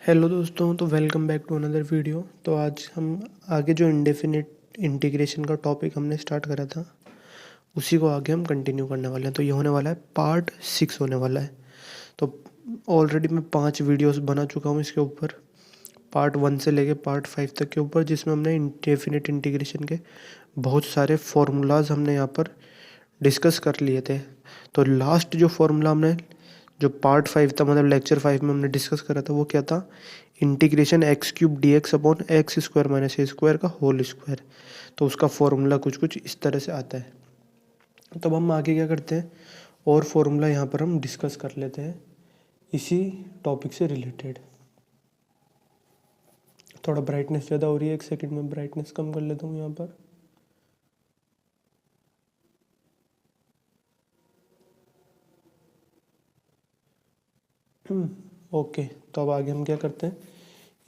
Hello दोस्तों, तो welcome back to another video. तो आज हम आगे जो इंडेफिनिट इंटीग्रेशन का टॉपिक हमने स्टार्ट करा था उसी को आगे हम कंटिन्यू करने वाले हैं। तो ये होने वाला है पार्ट 6 होने वाला है। तो ऑलरेडी मैं 5 वीडियोस बना चुका हूँ इसके ऊपर, पार्ट 1 से लेके पार्ट 5 तक के ऊपर, जिसमें हमने इंडेफिनिट इंटीग्रेशन के बहुत सारे फार्मूलाज हमने यहाँ पर डिस्कस कर लिए थे। तो लास्ट जो फार्मूला हमने जो पार्ट 5 था, मतलब लेक्चर 5 में हमने डिस्कस करा था, वो क्या था? Integration x cube d x upon x square minus a square का होल स्क्वायर। तो उसका फॉर्मूला कुछ कुछ इस तरह से आता है। तब हम आगे क्या करते हैं, और फॉर्मूला यहाँ पर हम डिस्कस कर लेते हैं इसी टॉपिक से रिलेटेड। थोड़ा ब्राइटनेस ज़्यादा हो रही है, एक सेकंड में ब्राइटनेस कम कर लेता हूँ यहाँ पर। ओके, तो अब आगे हम क्या करते हैं,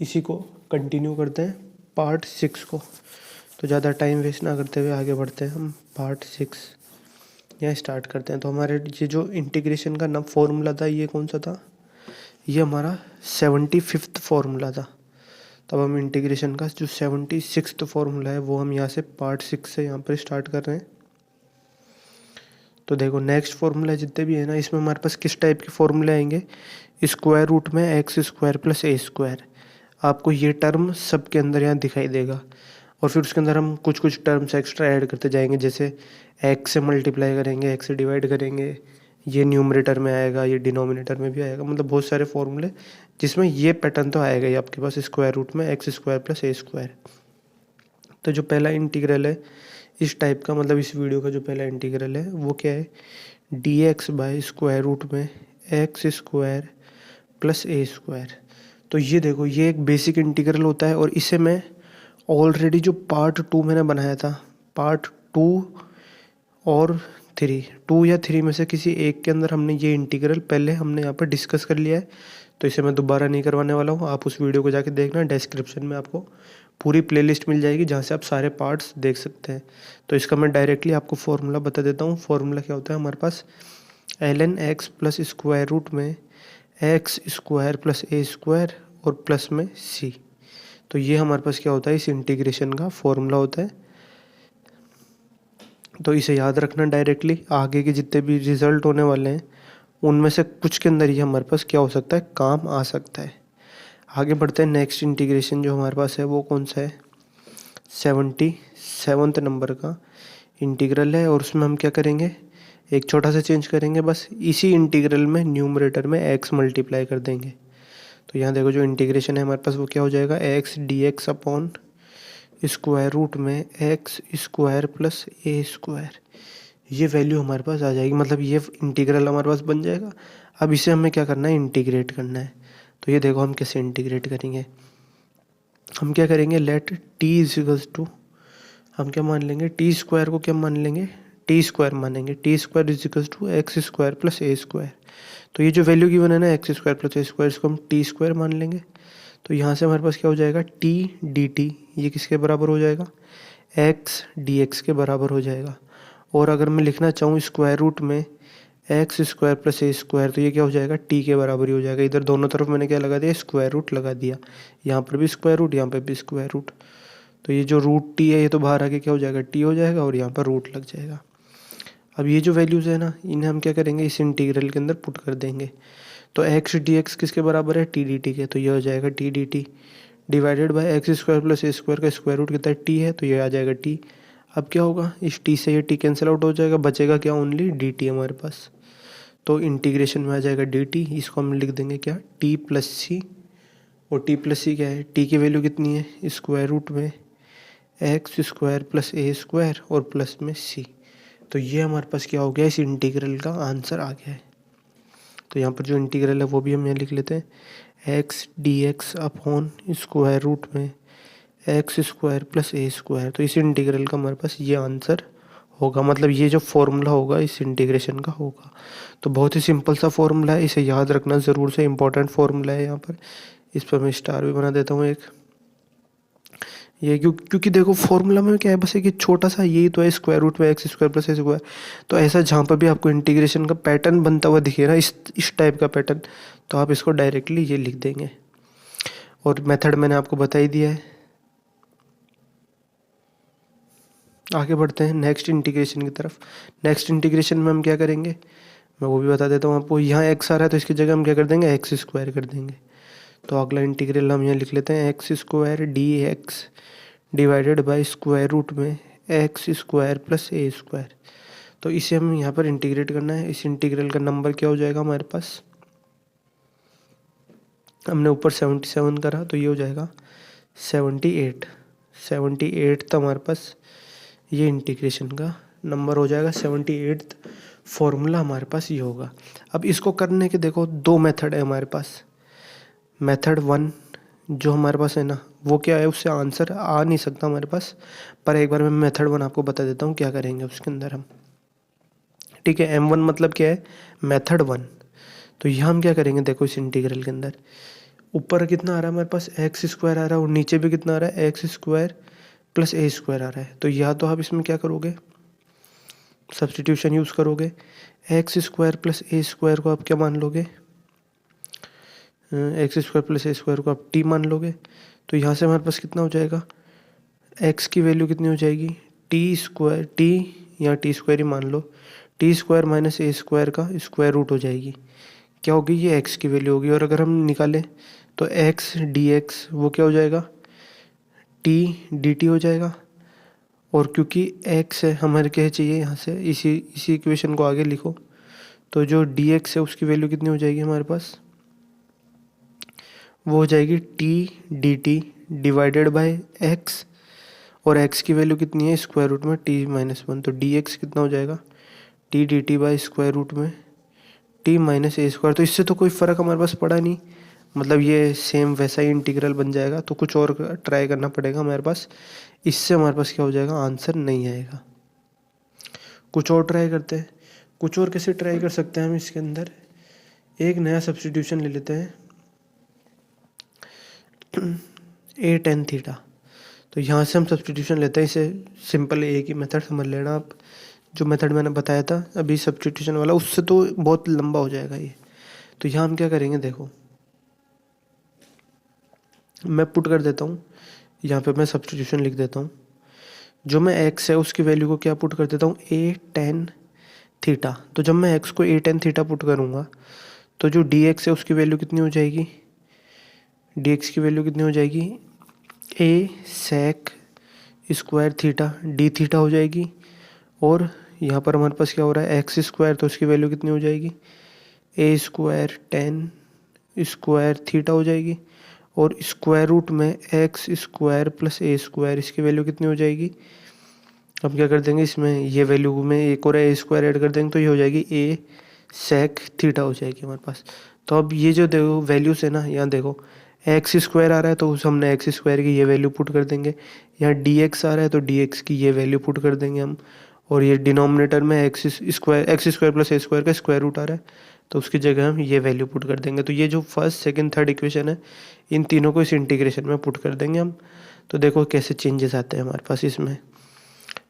इसी को कंटिन्यू करते हैं पार्ट 6 को। तो ज़्यादा टाइम वेस्ट ना करते हुए आगे बढ़ते हैं हम पार्ट 6 यहाँ स्टार्ट करते हैं। तो हमारे ये जो इंटीग्रेशन का ना फॉर्मूला था, ये कौन सा था? ये हमारा 75th फॉर्मूला था। तब हम इंटीग्रेशन का जो 76th फॉर्मूला है वो हम यहाँ से पार्ट 6 से यहाँ पर स्टार्ट कर रहे हैं। तो देखो, नेक्स्ट फॉर्मूला जितने भी है ना, इसमें हमारे पास किस टाइप के फॉर्मूले आएंगे? स्क्वायर रूट में एक्स स्क्वायर प्लस ए स्क्वायर। आपको ये टर्म सबके अंदर यहाँ दिखाई देगा, और फिर उसके अंदर हम कुछ कुछ टर्म्स एक्स्ट्रा ऐड करते जाएंगे। जैसे एक्स से मल्टीप्लाई करेंगे, एक्स से डिवाइड करेंगे, ये न्यूमरेटर में आएगा, ये डिनोमिनेटर में भी आएगा। मतलब बहुत सारे फॉर्मूले जिसमें ये पैटर्न तो आएगा ही आपके पास, स्क्वायर रूट में एक्स स्क्वायर प्लस ए स्क्वायर। तो जो पहला इंटीग्रल है इस टाइप का, मतलब इस वीडियो का जो पहला इंटीग्रल है वो क्या है? D X by square root में एक्स स्क्वायर प्लस ए स्क्वायर। तो ये देखो, ये एक बेसिक इंटीग्रल होता है, और इसे मैं ऑलरेडी जो पार्ट 2 मैंने बनाया था, पार्ट 2 और 3, 2 या 3 में से किसी एक के अंदर हमने ये इंटीग्रल पहले हमने यहाँ पर डिस्कस कर लिया है। तो इसे मैं दोबारा नहीं करवाने वाला हूँ, आप उस वीडियो को जाके देखना। डिस्क्रिप्शन में आपको पूरी प्लेलिस्ट मिल जाएगी जहाँ से आप सारे पार्ट्स देख सकते हैं। तो इसका मैं डायरेक्टली आपको फॉर्मूला बता देता हूँ। फॉर्मूला क्या होता है हमारे पास? ln x plus square root में एक्स स्क्वायर प्लस ए स्क्वायर और प्लस में c। तो ये हमारे पास क्या होता है? इस इंटीग्रेशन का फॉर्मूला होता है। तो इसे याद रखना डायरेक्टली। आगे के जितने भी रिजल्ट होने वाले हैं उनमें से कुछ के अंदर ये हमारे पास क्या हो सकता है, काम आ सकता है। आगे बढ़ते हैं। नेक्स्ट इंटीग्रेशन जो हमारे पास है वो कौन सा है? 77 नंबर का इंटीग्रल है, और उसमें हम क्या करेंगे, एक छोटा सा चेंज करेंगे बस। इसी इंटीग्रल में न्यूमरेटर में x मल्टीप्लाई कर देंगे। तो यहाँ देखो, जो इंटीग्रेशन है हमारे पास वो क्या हो जाएगा? X D x upon square root में एक्स स्क्वायर प्लस ए स्क्वायर। ये वैल्यू हमारे पास आ जाएगी, मतलब ये इंटीग्रल हमारे पास बन जाएगा। अब इसे हमें क्या करना है? इंटीग्रेट करना है। तो ये देखो हम कैसे इंटीग्रेट करेंगे। हम क्या करेंगे, let T is equals to, हम क्या मान लेंगे? टी स्क्वायर को क्या मान लेंगे? टी स्क्वायर मानेंगे। T square is equals to x square plus A square. तो ये जो वैल्यू गिवन है ना, एक्स स्क्वायर प्लस ए स्क्वायर, इसको हम टी स्क्वायर मान लेंगे। तो यहाँ से हमारे पास क्या हो जाएगा? टी डी टी, ये किसके बराबर हो जाएगा? एक्स डी एक्स के बराबर हो जाएगा। और अगर मैं लिखना चाहूँ स्क्वायर रूट में एक्स स्क्वायर प्लस ए स्क्वायर, तो ये क्या हो जाएगा? टी के बराबर ही हो जाएगा। इधर दोनों तरफ मैंने क्या लगा दिया? स्क्वायर रूट लगा दिया। यहाँ पर भी स्क्वायर रूट, यहाँ पर भी स्क्वायर रूट। तो ये जो रूट टी है ये तो बाहर आके क्या हो जाएगा? टी हो जाएगा, और यहाँ पर रूट लग जाएगा। अब ये जो वैल्यूज़ है ना, इन्हें हम क्या करेंगे? इस इंटीग्रल के अंदर पुट कर देंगे। तो एक्स डी एक्स किसके बराबर है? टी डी टी के। तो ये हो जाएगा t d t divided by x square plus A square का स्क्वायर रूट कितना है? टी है, तो ये आ जाएगा टी। अब क्या होगा? इस टी से ये टी कैंसिल आउट हो जाएगा, बचेगा क्या? ओनली डी टी हमारे पास। तो इंटीग्रेशन में आ जाएगा डी टी। इसको हम लिख देंगे क्या? टी प्लस सी। और टी प्लस सी क्या है? टी की वैल्यू कितनी है? स्क्वायर रूट में एक्स स्क्वायर प्लस ए स्क्वायर और प्लस में सी। तो ये हमारे पास क्या हो गया? इस इंटीग्रल का आंसर आ गया है। तो यहाँ पर जो इंटीग्रल है वो भी हम यहाँ लिख लेते हैं, x D x upon square root में एक्स स्क्वायर प्लस ए स्क्वायर। तो इस इंटीग्रल का हमारे पास ये आंसर होगा, मतलब ये जो फॉर्मूला होगा इस इंटीग्रेशन का होगा। तो बहुत ही सिंपल सा फॉर्मूला है, इसे याद रखना ज़रूर से, इंपॉर्टेंट फॉर्मूला है यहाँ पर। इस पर मैं स्टार भी बना देता हूँ एक। ये क्योंकि देखो फॉर्मूला में क्या है, बस एक छोटा सा यही तो है, स्क्वायर रूट में एक्स स्क्वायर प्लस ए स्क्वायर। तो ऐसा जहाँ पर भी आपको इंटीग्रेशन का पैटर्न बनता हुआ दिखे ना, इस टाइप का पैटर्न, तो आप इसको डायरेक्टली ये लिख देंगे। और मेथड मैंने आपको बता ही दिया है। आगे बढ़ते हैं नेक्स्ट इंटीग्रेशन की तरफ। नेक्स्ट इंटीग्रेशन में हम क्या करेंगे मैं वो भी बता देता हूँ आपको। यहाँ एक्स आ रहा है तो इसकी जगह हम क्या कर देंगे एक्स स्क्वायर कर देंगे। तो अगला इंटीग्रल हम यहाँ लिख लेते हैं x square d x divided by square root में एक्स स्क्वायर प्लस ए स्क्वायर। तो इसे हम यहाँ पर इंटीग्रेट करना है। इस इंटीग्रल का नंबर क्या हो जाएगा हमारे पास, हमने ऊपर 77 करा तो ये हो जाएगा 78। 78 था हमारे पास, ये इंटीग्रेशन का नंबर हो जाएगा 78। फॉर्मूला हमारे पास ये होगा। अब इसको करने के देखो दो मेथड है हमारे पास। मेथड 1 जो हमारे पास है ना वो क्या है, उससे आंसर आ नहीं सकता हमारे पास, पर एक बार मैं मेथड 1 आपको बता देता हूँ क्या करेंगे उसके अंदर हम। ठीक है, M1 मतलब क्या है, मेथड 1। तो यहाँ हम क्या करेंगे देखो, इस इंटीग्रल के अंदर ऊपर कितना आ रहा है हमारे पास एक्स स्क्वायर आ रहा है और नीचे भी कितना आ रहा है एक्स स्क्वायर प्लस ए स्क्वायर आ रहा है। तो या तो आप इसमें क्या करोगे, सब्स्टिट्यूशन यूज़ करोगे। एक्स स्क्वायर प्लस ए स्क्वायर को आप क्या मान लोगे, एक्स स्क्वायर प्लस ए स्क्वायर को आप टी मान लोगे। तो यहाँ से हमारे पास कितना हो जाएगा, एक्स की वैल्यू कितनी हो जाएगी टी स्क्वायर, टी या टी स्क्वायर ही मान लो, T square minus a square का स्क्वायर रूट हो जाएगी। क्या होगी, ये एक्स की वैल्यू होगी। और अगर हम निकालें तो एक्स डी एक्स वो क्या हो जाएगा, टी डी टी हो जाएगा। और क्योंकि एक्स है हमारे क्या चाहिए यहाँ से, इसी इक्वेशन को आगे लिखो। तो जो डी एक्स है उसकी वैल्यू कितनी हो जाएगी हमारे पास, वो हो जाएगी t d t divided by x. और एक्स की वैल्यू कितनी है स्क्वायर रूट में टी माइनस 1। तो डी एक्स कितना हो जाएगा, t d t by square root में टी माइनस ए स्क्वायर। तो इससे तो कोई फ़र्क हमारे पास पड़ा नहीं, मतलब ये सेम वैसा ही इंटीग्रल बन जाएगा। तो कुछ और ट्राई करना पड़ेगा हमारे पास, इससे हमारे पास क्या हो जाएगा, आंसर नहीं आएगा। कुछ और ट्राई करते हैं। कुछ और कैसे ट्राई कर सकते हैं हम, इसके अंदर एक नया सब्स्टिट्यूशन ले लेते हैं ए टेन थीटा। तो यहाँ से हम सब्स्टिट्यूशन लेते हैं, इसे सिंपल एक ही मेथड समझ लेना आप, जो मेथड मैंने बताया था अभी सब्स्टिट्यूशन वाला, उससे तो बहुत लंबा हो जाएगा ये। तो यहाँ हम क्या करेंगे देखो, मैं पुट कर देता हूँ, यहाँ पे मैं सब्स्टिट्यूशन लिख देता हूँ। जो मैं एक्स है उसकी वैल्यू को क्या पुट कर देता हूँ, ए टेन थीटा। तो जब मैं एक्स को ए टेन थीटा पुट करूँगा तो जो डी एक्स है उसकी वैल्यू कितनी हो जाएगी, डी एक्स की वैल्यू कितनी हो जाएगी, a sec square theta d theta हो जाएगी। और यहाँ पर हमारे पास क्या हो रहा है एक्स स्क्वायर, तो उसकी वैल्यू कितनी हो जाएगी, ए स्क्वायर टेन स्क्वायर थीटा हो जाएगी। और स्क्वायर रूट में एक्स स्क्वायर प्लस ए स्क्वायर, इसकी वैल्यू कितनी हो जाएगी। अब क्या कर देंगे, इसमें ये वैल्यू में एक और ए स्क्वायर ऐड कर देंगे तो ये हो जाएगी ए सेक थीटा हो जाएगी हमारे पास। तो अब ये जो देखो वैल्यूज है ना, यहाँ देखो एक्स स्क्वायर आ रहा है तो उस हमने एक्स स्क्वायर की ये वैल्यू पुट कर देंगे। यहाँ डी एक्स आ रहा है तो डी एक्स की ये वैल्यू पुट कर देंगे हम। और ये डिनोमिनेटर में एक्स स्क्वायर प्लस ए स्क्वायर का स्क्वायर रूट आ रहा है तो उसकी जगह हम ये वैल्यू पुट कर देंगे। तो ये जो फर्स्ट सेकंड थर्ड इक्वेशन है, इन तीनों को इस इंटीग्रेशन में पुट कर देंगे हम। तो देखो कैसे चेंजेस आते हैं हमारे पास इसमें,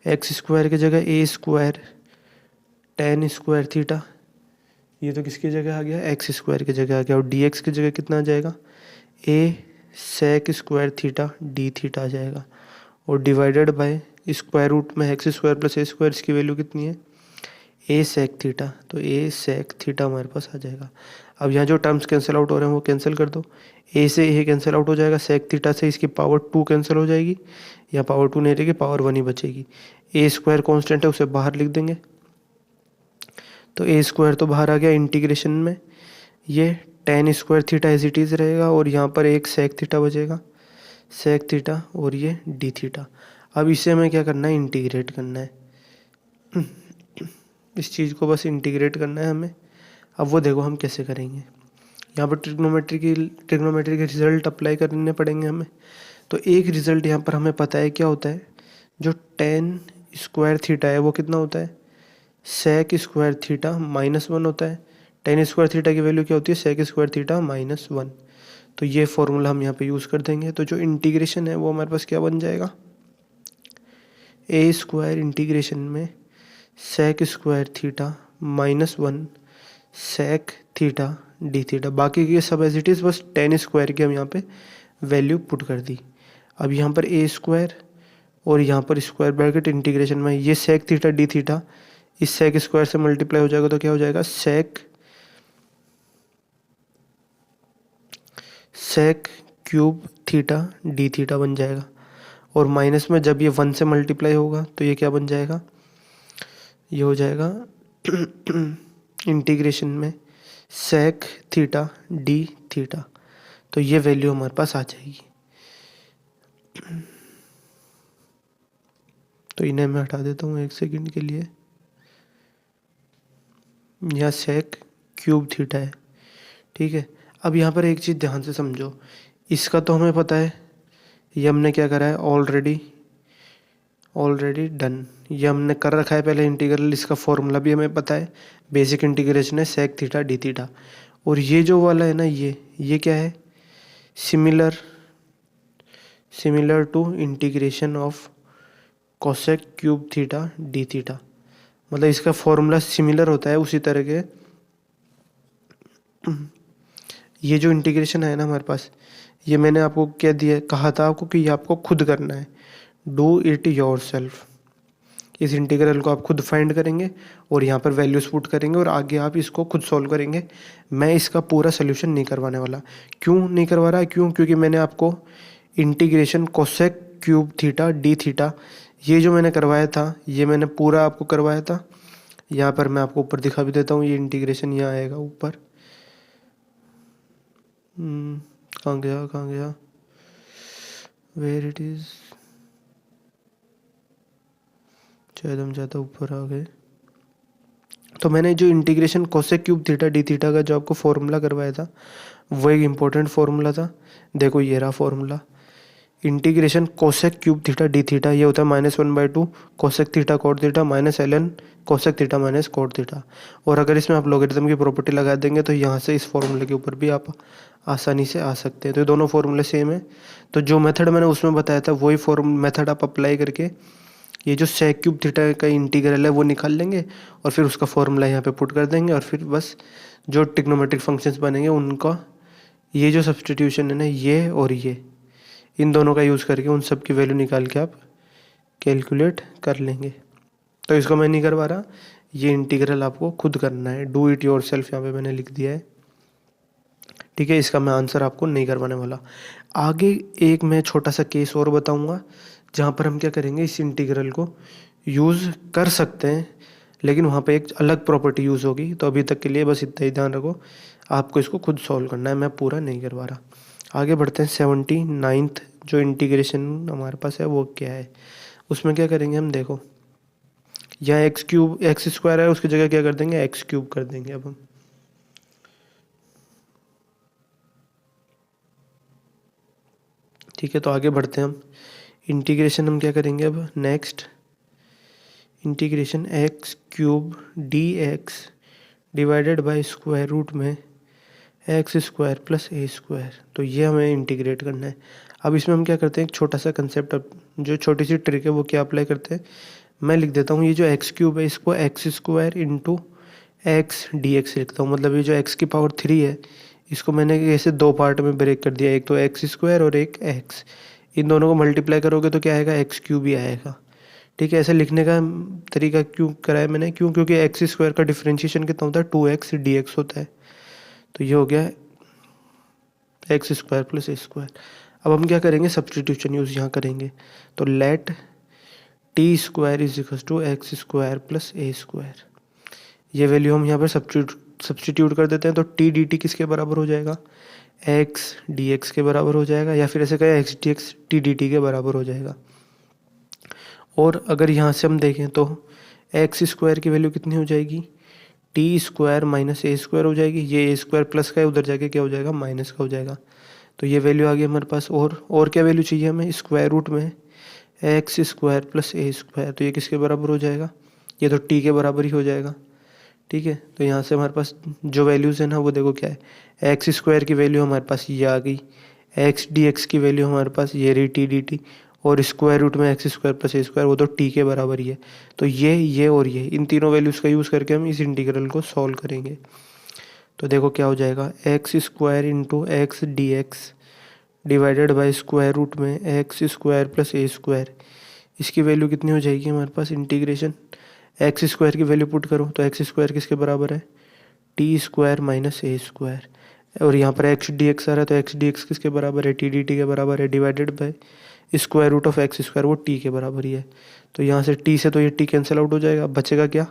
एक्स स्क्वायर की जगह ए स्क्वायर टेन स्क्वायर थीटा, ये तो किसकी जगह आ गया, एक्स स्क्वायर की जगह आ गया। और डी एक्स की जगह कितना आ जाएगा, a sec square theta d theta आ जाएगा। और डिवाइडेड बाय स्क्वायर रूट में एक्स स्क्वायर प्लस ए स्क्वायर, इसकी वैल्यू कितनी है, ए सेक थीटा। तो ए सेक थीटा हमारे पास आ जाएगा। अब यहाँ जो टर्म्स कैंसिल आउट हो रहे हैं वो कैंसिल कर दो, ए से ए कैंसिल आउट हो जाएगा, सेक थीटा से इसकी पावर 2 कैंसिल हो जाएगी, या पावर 2 नहीं रहेगी, पावर 1 ही बचेगी। ए स्क्वायर कॉन्स्टेंट है उसे बाहर लिख देंगे, तो ए स्क्वायर तो बाहर आ गया इंटीग्रेशन में, ये tan square theta as it is रहेगा। और यहाँ पर एक सेक थीटा बचेगा, सेक थीटा और ये डी थीटा। अब इसे हमें क्या करना है, इंटीग्रेट करना है। इस चीज़ को बस इंटीग्रेट करना है हमें। अब वो देखो हम कैसे करेंगे, यहाँ पर ट्रिग्नोमेट्री के रिजल्ट अप्लाई करने पड़ेंगे हमें। तो एक रिजल्ट यहाँ पर हमें पता है क्या होता है, जो टेन स्क्वायर थीटा है वो कितना होता है, सेक स्क्वायर थीटा -1 होता है। टेन स्क्वायर थीटा की वैल्यू क्या होती है, सेक स्क्वायर थीटा -1। तो ये फॉर्मूला हम यहाँ पे यूज़ कर देंगे। तो जो इंटीग्रेशन है वो हमारे पास क्या बन जाएगा, ए स्क्वायर इंटीग्रेशन में sec square theta -1 sec theta d theta. बाकी के सब एज इट इज़, बस टेन स्क्वायर की हम यहाँ पे वैल्यू पुट कर दी। अब यहाँ पर ए स्क्वायर और यहाँ पर स्क्वायर ब्रैकेट इंटीग्रेशन में ये सेक थीटा डी थीटा इस सेक स्क्वायर से मल्टीप्लाई हो जाएगा तो क्या हो जाएगा sec cube theta d theta बन जाएगा। और माइनस में जब ये 1 से मल्टीप्लाई होगा तो ये क्या बन जाएगा, ये हो जाएगा इंटीग्रेशन में सेक थीटा डी थीटा। तो ये वैल्यू हमारे पास आ जाएगी। तो इन्हें मैं हटा देता हूँ 1 सेकंड के लिए। यहाँ सेक क्यूब थीटा है, ठीक है। अब यहाँ पर एक चीज़ ध्यान से समझो, इसका तो हमें पता है, ये हमने क्या करा है ऑलरेडी डन, ये हमने कर रखा है पहले इंटीग्रल। इसका फॉर्मूला भी हमें पता है, बेसिक इंटीग्रेशन है सेक थीटा डी थीटा। और ये जो वाला है ना, ये क्या है, similar to integration of cosec cube theta d theta. मतलब इसका फॉर्मूला सिमिलर होता है उसी तरह के। ये जो इंटीग्रेशन है ना हमारे पास, ये मैंने आपको क्या दिया, कहा था आपको कि ये आपको खुद करना है, डू इट योरसेल्फ। इस इंटीग्रल को आप खुद फाइंड करेंगे और यहाँ पर वैल्यूज पुट करेंगे और आगे आप इसको खुद सॉल्व करेंगे। मैं इसका पूरा सोल्यूशन नहीं करवाने वाला। क्यों नहीं करवा रहा, क्योंकि मैंने आपको integration cosec cube theta d theta ये जो मैंने करवाया था, ये मैंने पूरा आपको करवाया था। यहाँ पर मैं आपको ऊपर दिखा भी देता हूँ, ये इंटीग्रेशन यहाँ आएगा ऊपर। कहाँ गया, वेयर इट इज, शायद हम ज़्यादा ऊपर आ गए। तो मैंने जो integration cosec cube theta d theta का जो आपको फॉर्मूला करवाया था, वो एक इम्पोर्टेंट फॉर्मूला था। देखो ये रहा formula, integration cosec cube theta d theta, ये होता है -1/2 cosec theta cot theta minus ln cosec theta minus cot theta. और अगर इसमें आप लॉगरिथम की प्रॉपर्टी लगा देंगे तो यहाँ से इस फॉर्मूले के ऊपर भी आप आसानी से आ सकते हैं। तो ये दोनों फॉर्मूले सेम है। तो जो मेथड मैंने उसमें बताया था वही मेथड आप अप्लाई करके ये जो सेक क्यूब थीटा का इंटीग्रल है वो निकाल लेंगे और फिर उसका फॉर्मूला यहाँ पे पुट कर देंगे। और फिर बस जो ट्रिग्नोमेट्रिक फंक्शंस बनेंगे उनका ये जो सब्सटीट्यूशन है ना, ये और ये इन दोनों का यूज़ करके उन सब की वैल्यू निकाल के आप कैलकुलेट कर लेंगे। तो इसको मैं नहीं करवा रहा, ये इंटीग्रल आपको खुद करना है, डू इट योरसेल्फ यहाँ पे मैंने लिख दिया है, ठीक है। इसका मैं आंसर आपको नहीं करवाने वाला। आगे एक मैं छोटा सा केस और बताऊंगा जहाँ पर हम क्या करेंगे, इस इंटीग्रल को यूज़ कर सकते हैं लेकिन वहाँ पे एक अलग प्रॉपर्टी यूज़ होगी। तो अभी तक के लिए बस इतना ही ध्यान रखो, आपको इसको खुद सॉल्व करना है, मैं पूरा नहीं करवा रहा। आगे बढ़ते हैं। 79th जो इंटीग्रेशन हमारे पास है वो क्या है, उसमें क्या करेंगे हम, देखो यहाँ एक्स स्क्वायर है, उसकी जगह क्या कर देंगे, एक्स क्यूब कर देंगे। अब हम ठीक है, तो आगे बढ़ते हैं हम। इंटीग्रेशन हम क्या करेंगे अब, next integration x cube d x divided by square root में एक्स स्क्वायर प्लस ए स्क्वायर। तो ये हमें इंटीग्रेट करना है। अब इसमें हम क्या करते हैं, एक छोटा सा कंसेप्ट, जो छोटी सी ट्रिक है वो क्या अप्लाई करते हैं, मैं लिख देता हूँ ये जो एक्स क्यूब है इसको x square into x D x लिखता हूँ। मतलब ये जो एक्स की पावर 3 है इसको मैंने ऐसे दो पार्ट में ब्रेक कर दिया, एक तो एक्स स्क्वायर और एक एक्स। इन दोनों को मल्टीप्लाई करोगे तो क्या आएगा, एक्स क्यूब ही आएगा, ठीक है। ऐसे लिखने का तरीका क्यों कराया मैंने, क्योंकि एक्स स्क्वायर का डिफरेंशिएशन कितना होता है, 2x dx होता है। तो ये हो गया एक्स स्क्वायर प्लस ए स्क्वायर। अब हम क्या करेंगे, सब्सटीट्यूशन यूज यहाँ करेंगे। तो let t square is equal to x square plus A square. ये वैल्यू हम यहाँ पर सब्सटीट्यूट कर देते हैं। तो टी डी टी किसके बराबर हो जाएगा, एक्स डी एक्स के बराबर हो जाएगा, या फिर ऐसे कहें x D x T d T के बराबर हो जाएगा। और अगर यहाँ से हम देखें तो एक्स स्क्वायर की वैल्यू कितनी हो जाएगी, T square minus a square हो जाएगी। ये ए स्क्वायर प्लस का है, उधर जाके क्या हो जाएगा, माइनस का हो जाएगा। तो ये वैल्यू आ गई हमारे पास। और क्या वैल्यू चाहिए हमें, स्क्वायर रूट में एक्स स्क्वायर प्लस ए स्क्वायर। तो ये किसके बराबर हो जाएगा, ये तो टी के बराबर ही हो जाएगा, ठीक है। तो यहाँ से हमारे पास जो वैल्यूज़ है ना वो देखो क्या है, एक्स स्क्वायर की वैल्यू हमारे पास ये आ गई, एक्स डी एक्स की वैल्यू हमारे पास ये रही टी डी टी, और स्क्वायर रूट में एक्स स्क्वायर प्लस ए स्क्वायर वो तो टी के बराबर ही है। तो ये और ये इन तीनों वैल्यूज़ का यूज़ करके हम इस इंटीग्रल को सॉल्व करेंगे। तो देखो क्या हो जाएगा, x square into x D x divided by square root में एक्स स्क्वायर प्लस ए स्क्वायर। इसकी वैल्यू कितनी हो जाएगी हमारे पास, इंटीग्रेशन एक्स स्क्वायर की वैल्यू पुट करो तो एक्स स्क्वायर किसके बराबर है, t square minus a square. और यहाँ पर एक्स डी एक्स आ रहा है तो एक्स डी एक्स किसके बराबर है, टी डी टी के बराबर है, divided by square root of x square, वो टी के बराबर ही है। तो यहाँ से टी से तो ये टी कैंसिल आउट हो जाएगा, अब बचेगा क्या,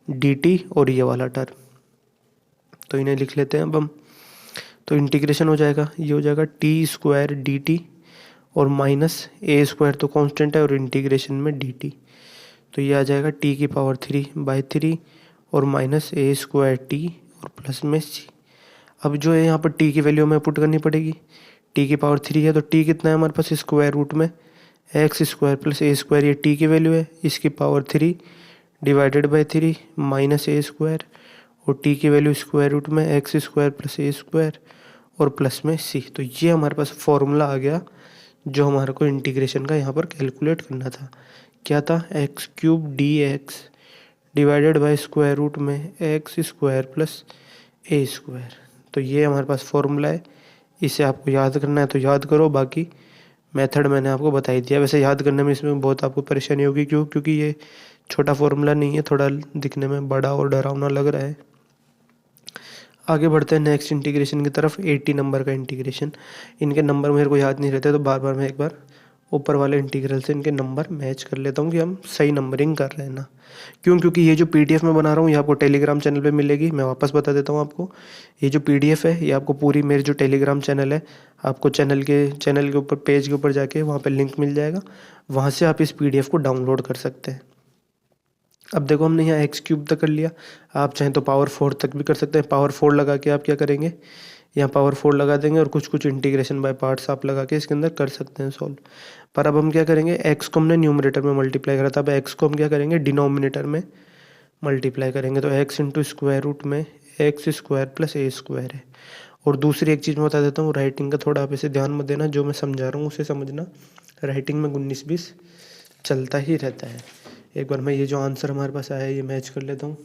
डी टी और ये वाला टर्म। तो इन्हें लिख लेते हैं अब हम। तो इंटीग्रेशन हो जाएगा, ये हो जाएगा टी स्क्वायर डी टी और माइनस ए स्क्वायर तो कांस्टेंट है और इंटीग्रेशन में डी टी। तो ये आ जाएगा टी की पावर 3/3 और माइनस ए स्क्वायर टी और प्लस में सी। अब जो है यहाँ पर टी की वैल्यू हमें पुट करनी पड़ेगी। टी की पावर 3 है तो टी कितना है हमारे पास, स्क्वायर रूट में एक्स स्क्वायर प्लस ए स्क्वायर, ये टी की वैल्यू है, इसकी power 3 divided by 3 minus a square और टी की वैल्यू स्क्वायर रूट में एक्स स्क्वायर प्लस ए स्क्वायर और प्लस में सी। तो ये हमारे पास फॉर्मूला आ गया जो हमारे को इंटीग्रेशन का यहाँ पर कैलकुलेट करना था। क्या था, x cube d x divided by square root में एक्स स्क्वायर प्लस ए स्क्वायर। तो ये हमारे पास फॉर्मूला है, इसे आपको याद करना है तो याद करो, बाकी मेथड मैंने आपको बता ही दिया। वैसे याद करने में इसमें बहुत आपको परेशानी होगी, क्योंकि ये छोटा फॉर्मूला नहीं है, थोड़ा दिखने में बड़ा और डरावना लग रहा है। आगे बढ़ते हैं नेक्स्ट इंटीग्रेशन की तरफ, 80 नंबर का इंटीग्रेशन। इनके नंबर मेरे को याद नहीं रहते तो बार बार मैं एक बार ऊपर वाले इंटीग्रल से इनके नंबर मैच कर लेता हूँ कि हम सही नंबरिंग कर रहे हैं ना। क्योंकि ये जो पीडीएफ मैं बना रहा हूँ ये आपको टेलीग्राम चैनल पे मिलेगी। मैं वापस बता देता हूँ आपको, ये जो पीडीएफ है ये आपको पूरी मेरे जो टेलीग्राम चैनल है, आपको चैनल के ऊपर पेज के ऊपर जाके वहाँ पर लिंक मिल जाएगा, वहाँ से आप इस पीडीएफ को डाउनलोड कर सकते हैं। अब देखो हमने यहाँ एक्स क्यूब तक कर लिया, आप चाहें तो पावर 4 तक भी कर सकते हैं। पावर 4 लगा के आप क्या करेंगे, यहाँ पावर 4 लगा देंगे और कुछ इंटीग्रेशन बाय पार्ट्स आप लगा के इसके अंदर कर सकते हैं सॉल्व। पर अब हम क्या करेंगे, एक्स को हमने न्यूमरेटर में मल्टीप्लाई करा था, अब एक्स को हम क्या करेंगे, डिनोमिनेटर में मल्टीप्लाई करेंगे। तो एक्स इंटू स्क्वायर रूट में एक्स स्क्वायर प्लस ए स्क्वायर है। और दूसरी एक चीज़ मैं बता देता हूँ, राइटिंग का थोड़ा आप इसे ध्यान मत देना, जो मैं समझा रहा हूँ उसे समझना। राइटिंग में 19-20 चलता ही रहता है। एक बार मैं ये जो आंसर हमारे पास आया है ये मैच कर लेता हूँ,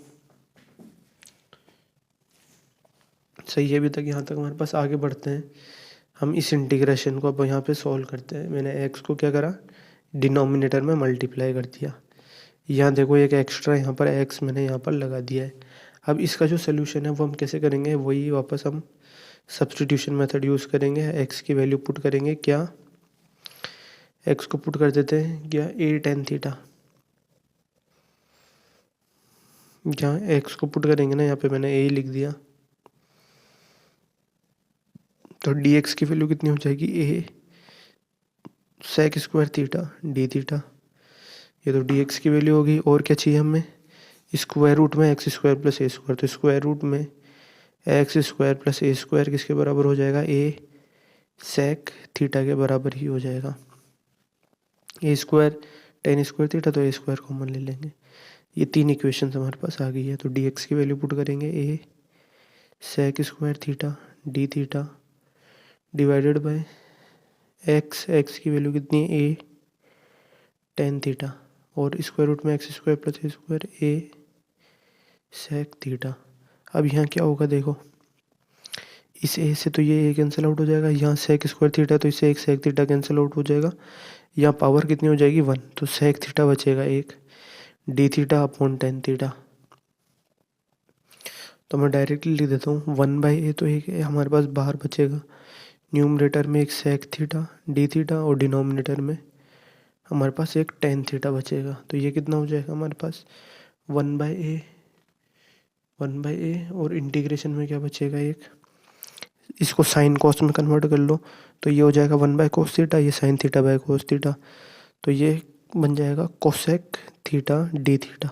सही है अभी तक, यहाँ तक हमारे पास। आगे बढ़ते हैं, हम इस इंटीग्रेशन को अब यहाँ पे सॉल्व करते हैं। मैंने एक्स को क्या करा, डिनोमिनेटर में मल्टीप्लाई कर दिया। यहाँ देखो एक एक्स्ट्रा यहाँ पर एक्स मैंने यहाँ पर लगा दिया है। अब इसका जो सोल्यूशन है वो हम कैसे करेंगे, वही वापस हम सब्स्टिट्यूशन मेथड यूज़ करेंगे। एक्स की वैल्यू पुट करेंगे, क्या एक्स को पुट कर देते हैं क्या, ए टेन थीटा। जहाँ एक्स को पुट करेंगे ना, यहाँ पे मैंने ए लिख दिया, तो डी एक्स की वैल्यू कितनी हो जाएगी, a sec square theta d theta. ये तो डी एक्स की वैल्यू होगी। और क्या चाहिए हमें, स्क्वायर रूट में एक्स स्क्वायर प्लस ए स्क्वायर। तो स्क्वायर रूट में एक्स स्क्वायर प्लस ए स्क्वायर किसके बराबर हो जाएगा, ए सेक थीटा के बराबर ही हो जाएगा। ए स्क्वायर टेन स्क्वायर थीटा, तो ए स्क्वायर कॉमन ले लेंगे। ये 3 इक्वेशन हमारे पास आ गई है। तो डी एक्स की वैल्यू पुट करेंगे, a sec square theta d theta divided by x की वैल्यू कितनी है, ए टेन थीटा और स्क्वायर रूट में x square plus A square, a sec theta. अब यहाँ क्या होगा देखो, इस ए से तो ये ए कैंसिल आउट हो जाएगा, यहाँ सेक स्क्वायर थीटा तो इससे एक सेक थीटा कैंसिल आउट हो जाएगा। यहाँ पावर कितनी हो जाएगी 1, तो सेक थीटा बचेगा एक, D theta upon ten theta. तो मैं डायरेक्टली लिख देता हूँ 1/a, तो एक हमारे पास बाहर बचेगा। न्यूमरेटर में एक सेक थीटा डी थीटा और डिनोमिनेटर में हमारे पास एक टेन थीटा बचेगा। तो ये कितना हो जाएगा हमारे पास 1/a और इंटीग्रेशन में क्या बचेगा एक, इसको साइन कॉस में कन्वर्ट कर लो तो ये हो जाएगा 1/cos थीटा, ये sine theta by cos theta. तो ये बन जाएगा कोसेक थीटा डी थीटा,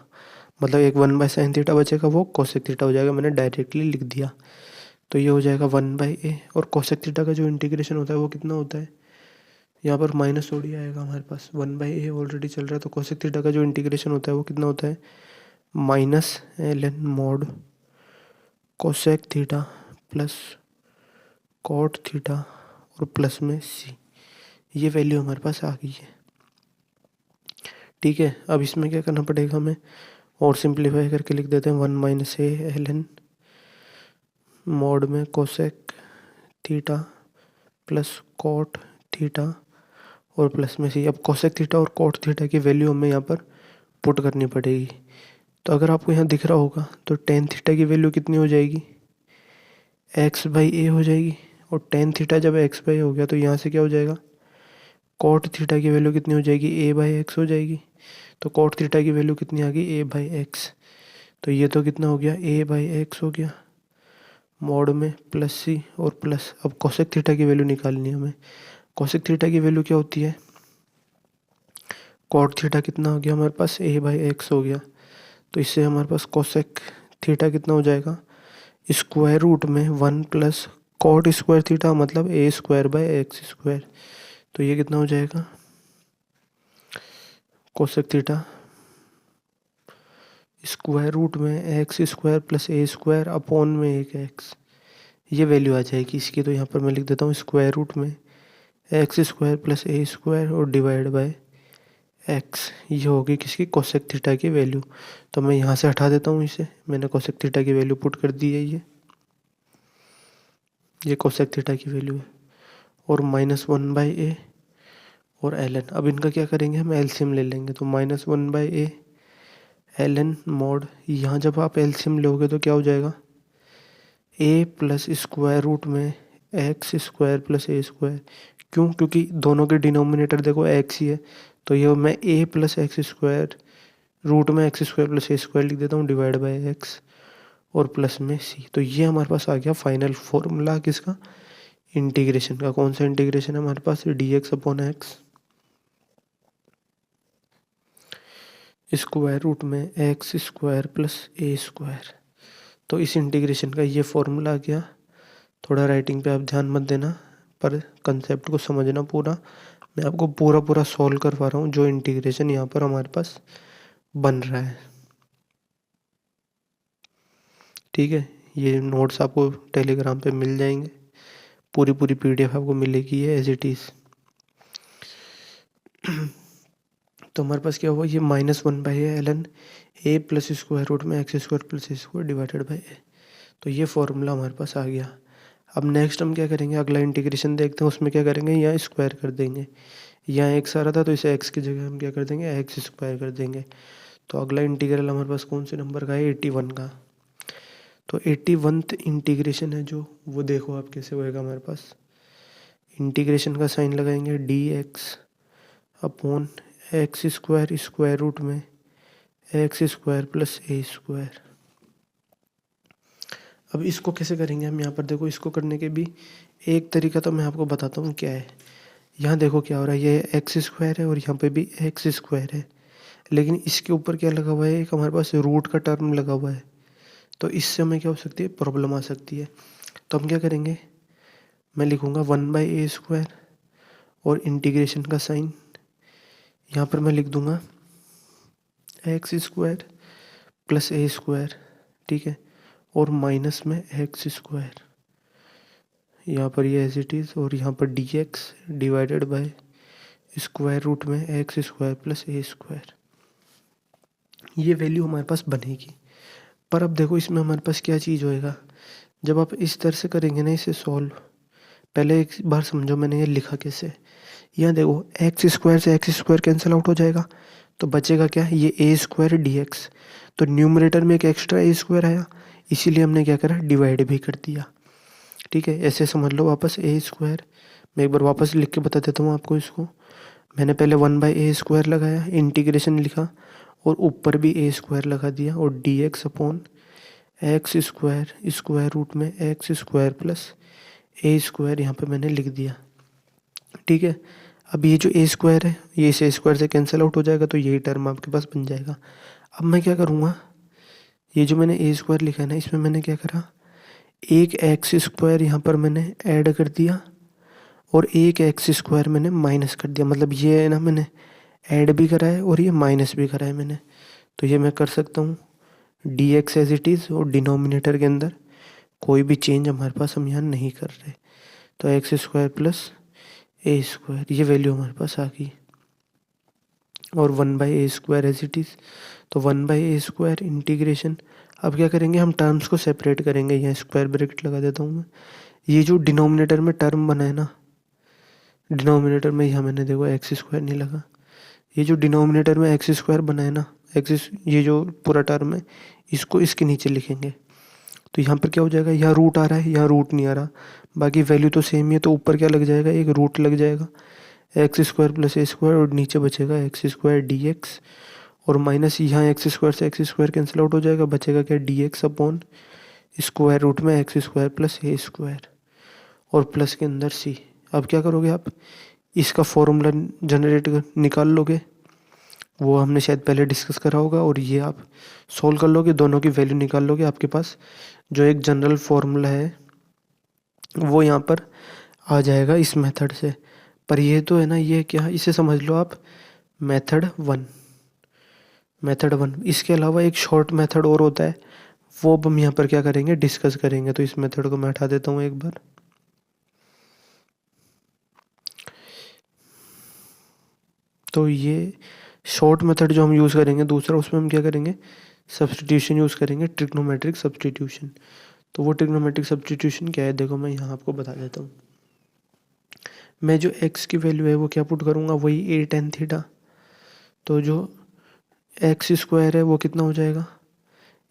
मतलब एक 1/sin थीटा बचेगा, वो कोसेक थीटा हो जाएगा। मैंने डायरेक्टली लिख दिया। तो ये हो जाएगा 1/a और कोसेक थीटा का जो इंटीग्रेशन होता है वो कितना होता है, यहाँ पर माइनस थोड़ी आएगा हमारे पास, 1/a ऑलरेडी चल रहा है। तो कोसेक थीटा का जो इंटीग्रेशन होता है वो कितना होता है, -ln mod cosec theta plus cot theta और प्लस में सी। ये वैल्यू हमारे पास आ गई है। ठीक है, अब इसमें क्या करना पड़ेगा हमें, और सिंप्लीफाई करके लिख देते हैं 1 - a ln मॉड में cosec theta plus cot theta और प्लस में सी। अब कोसेक थीटा और कॉट थीटा की वैल्यू हमें यहाँ पर पुट करनी पड़ेगी। तो अगर आपको यहाँ दिख रहा होगा तो टेन थीटा की वैल्यू कितनी हो जाएगी, एक्स बाई ए हो जाएगी। और टेन थीटा जब एक्स बाई हो गया तो यहाँ से क्या हो जाएगा, कॉट थीटा की वैल्यू कितनी हो जाएगी, ए बाई एक्स हो जाएगी। तो कॉट थीटा की वैल्यू कितनी आ गई, ए बाई एक्स। तो ये तो कितना हो गया, ए बाई एक्स हो गया मॉड में प्लस सी और प्लस। अब कोसेक थीटा की वैल्यू निकालनी है हमें। कोसेक थीटा की वैल्यू क्या होती है, कॉट थीटा कितना हो गया हमारे पास, ए बाई एक्स हो गया। तो इससे हमारे पास कोसेक थीटा कितना हो जाएगा, स्क्वायर रूट में 1 प्लस कॉट स्क्वायर थीटा मतलब a square by x square. तो ये कितना हो जाएगा, कोसेक थीटा स्क्वायर रूट में एक्स स्क्वायर प्लस ए स्क्वायर अपॉन में एक एक्स, ये वैल्यू आ जाएगी इसकी। तो यहाँ पर मैं लिख देता हूँ स्क्वायर रूट में एक्स स्क्वायर प्लस ए स्क्वायर और डिवाइड बाय एक्स। ये होगी किसकी, कोसेक थीटा की वैल्यू। तो मैं यहाँ से हटा देता हूँ इसे, मैंने कोसेक थीटा की वैल्यू पुट कर दी है। ये कोसेक थीटा की वैल्यू है। और -1 बाई ए और एल एन। अब इनका क्या करेंगे, हम एलसीएम ले लेंगे। तो -1 by a l n mod, यहाँ जब आप एलसीएम लोगे तो क्या हो जाएगा, ए प्लस स्क्वायर रूट में एक्स स्क्वायर प्लस ए स्क्वायर। क्यों, क्योंकि दोनों के डिनोमिनेटर देखो एक्स ही है। तो ये मैं ए प्लस एक्स स्क्वायर रूट में एक्स स्क्वायर प्लस ए स्क्वायर लिख देता हूँ डिवाइड बाई एक्स और प्लस में सी। तो ये हमारे पास आ गया फाइनल फॉर्मूला किसका, इंटीग्रेशन का। कौन सा इंटीग्रेशन है हमारे पास, d x upon x square root में एक्स स्क्वायर प्लस ए स्क्वायर। तो इस इंटीग्रेशन का ये फॉर्मूला आ गया। थोड़ा राइटिंग पे आप ध्यान मत देना, पर कंसेप्ट को समझना पूरा। मैं आपको पूरा पूरा सॉल्व करवा रहा हूँ जो इंटीग्रेशन यहाँ पर हमारे पास बन रहा है। ठीक है, ये नोट्स आपको टेलीग्राम पे मिल जाएंगे, पूरी पूरी पीडीएफ आपको मिलेगी ये एज इट इज़। तो हमारे पास क्या हुआ, ये -1 by l n a plus square root में x square plus A square divided by a. तो ये फॉर्मूला हमारे पास आ गया। अब नेक्स्ट हम क्या करेंगे, अगला इंटीग्रेशन देखते हैं। उसमें क्या करेंगे, यहाँ स्क्वायर कर देंगे। यहाँ एक्स आ रहा था तो इसे एक्स की जगह हम क्या कर देंगे, एक्स स्क्वायर कर देंगे। तो अगला इंटीग्रल हमारे पास कौन से नंबर का है, 81 का। तो 81th इंटीग्रेशन है जो, वो देखो आप कैसे होएगा हमारे पास। इंटीग्रेशन का साइन लगाएंगे, d x upon x square square root में एक्स स्क्वायर प्लस ए स्क्वायर। अब इसको कैसे करेंगे हम, यहाँ पर देखो इसको करने के भी एक तरीका तो मैं आपको बताता हूँ क्या है। यहाँ देखो क्या हो रहा है, ये एक्स स्क्वायर है और यहाँ पे भी एक्स स्क्वायर है, लेकिन इसके ऊपर क्या लगा हुआ है, एक हमारे पास रूट का टर्म लगा हुआ है। तो इससे हमें क्या हो सकती है, प्रॉब्लम आ सकती है। तो हम क्या करेंगे, मैं लिखूँगा 1 बाई ए स्क्वायर और इंटीग्रेशन का साइन यहाँ पर मैं लिख दूँगा एक्स स्क्वायर प्लस ए स्क्वायर, ठीक है, और माइनस में एक्स स्क्वायर यहाँ पर ये एज इट इज़, और यहाँ पर d x divided by square root में एक्स स्क्वायर प्लस ए स्क्वायर। ये वैल्यू हमारे पास बनेगी। पर अब देखो इसमें हमारे पास क्या चीज़ होएगा, जब आप इस तरह से करेंगे ना इसे सॉल्व, पहले एक बार समझो मैंने ये लिखा कैसे। यहाँ देखो एक्स स्क्वायर से एक्स स्क्वायर कैंसिल आउट हो जाएगा, तो बचेगा क्या, ये ए स्क्वायर डी एक्स। तो न्यूमरेटर में एक एक्स्ट्रा ए स्क्वायर आया, इसीलिए हमने क्या करा, डिवाइड भी कर दिया। ठीक है, ऐसे समझ लो वापस ए स्क्वायर। मैं एक बार वापस लिख के बता देता हूँ आपको इसको। मैंने पहले 1 बाई ए स्क्वायर लगाया, इंटीग्रेशन लिखा और ऊपर भी ए स्क्वायर लगा दिया, और d x upon x square square root में एक्स स्क्वायर प्लस ए स्क्वायर यहाँ पे मैंने लिख दिया। ठीक है, अब ये जो ए स्क्वायर है ये इस ए स्क्वायर से कैंसिल आउट हो जाएगा, तो यही टर्म आपके पास बन जाएगा। अब मैं क्या करूँगा, ये जो मैंने ए स्क्वायर लिखा है ना, इसमें मैंने क्या करा, एक एक्स स्क्वायर यहाँ पर मैंने ऐड कर दिया और एक एक्स स्क्वायर मैंने माइनस कर दिया। मतलब ये है ना, मैंने ऐड भी करा है और ये माइनस भी करा है मैंने। तो ये मैं कर सकता हूँ d x as it is, और डिनोमिनेटर के अंदर कोई भी चेंज हमारे पास हम यहाँ नहीं कर रहे। तो एक्स स्क्वायर प्लस ए स्क्वायर, ये वैल्यू हमारे पास आ गई, और 1 by a square as it is. तो 1 बाई ए स्क्वायर इंटीग्रेशन। अब क्या करेंगे, हम टर्म्स को सेपरेट करेंगे। यहाँ स्क्वायर ब्रैकेट लगा देता हूँ मैं। ये जो डिनोमिनेटर में टर्म बना है ना, डिनोमिनेटर में यहाँ मैंने देखो एक्स स्क्वायर नहीं लगा, ये जो डिनोमिनेटर में एक्स स्क्वायर बना है ना, ये जो पूरा टर्म है इसको इसके नीचे लिखेंगे। तो यहाँ पर क्या हो जाएगा, यहाँ रूट आ रहा है, यहाँ रूट नहीं आ रहा, बाकी वैल्यू तो सेम ही है, तो ऊपर क्या लग जाएगा, एक रूट लग जाएगा एक्स स्क्वायर प्लस ए स्क्वायर, और नीचे बचेगा एक्स स्क्वायर डी एक्स, और माइनस यहाँ एक्स स्क्वायर से एक्स स्क्वायर कैंसिल आउट हो जाएगा, बचेगा क्या d x upon square root में एक्स स्क्वायर प्लस ए स्क्वायर, और प्लस के अंदर सी। अब क्या करोगे आप, इसका फॉर्मूला जनरेट निकाल लोगे, वो हमने शायद पहले डिस्कस करा होगा, और ये आप सोल्व कर लोगे, दोनों की वैल्यू निकाल लोगे, आपके पास जो एक जनरल फॉर्मूला है वो यहाँ पर आ जाएगा इस मेथड से। पर ये तो है ना, ये क्या, इसे समझ लो आप मेथड वन। इसके अलावा एक शॉर्ट मेथड और होता है, वो अब हम यहाँ पर क्या करेंगे, डिस्कस करेंगे। तो इस मेथड को मैं हटा देता हूँ एक बार। तो ये शॉर्ट मेथड जो हम यूज़ करेंगे दूसरा, उसमें हम क्या करेंगे, सब्स्टिट्यूशन यूज़ करेंगे, ट्रिग्नोमेट्रिक सब्स्टिट्यूशन। तो वो ट्रिग्नोमेट्रिक सब्स्टिट्यूशन क्या है, देखो मैं यहाँ आपको बता देता हूँ। मैं जो x की वैल्यू है वो क्या पुट करूँगा, वही ए टेन थीटा। तो जो एक्स स्क्वायर है वो कितना हो जाएगा,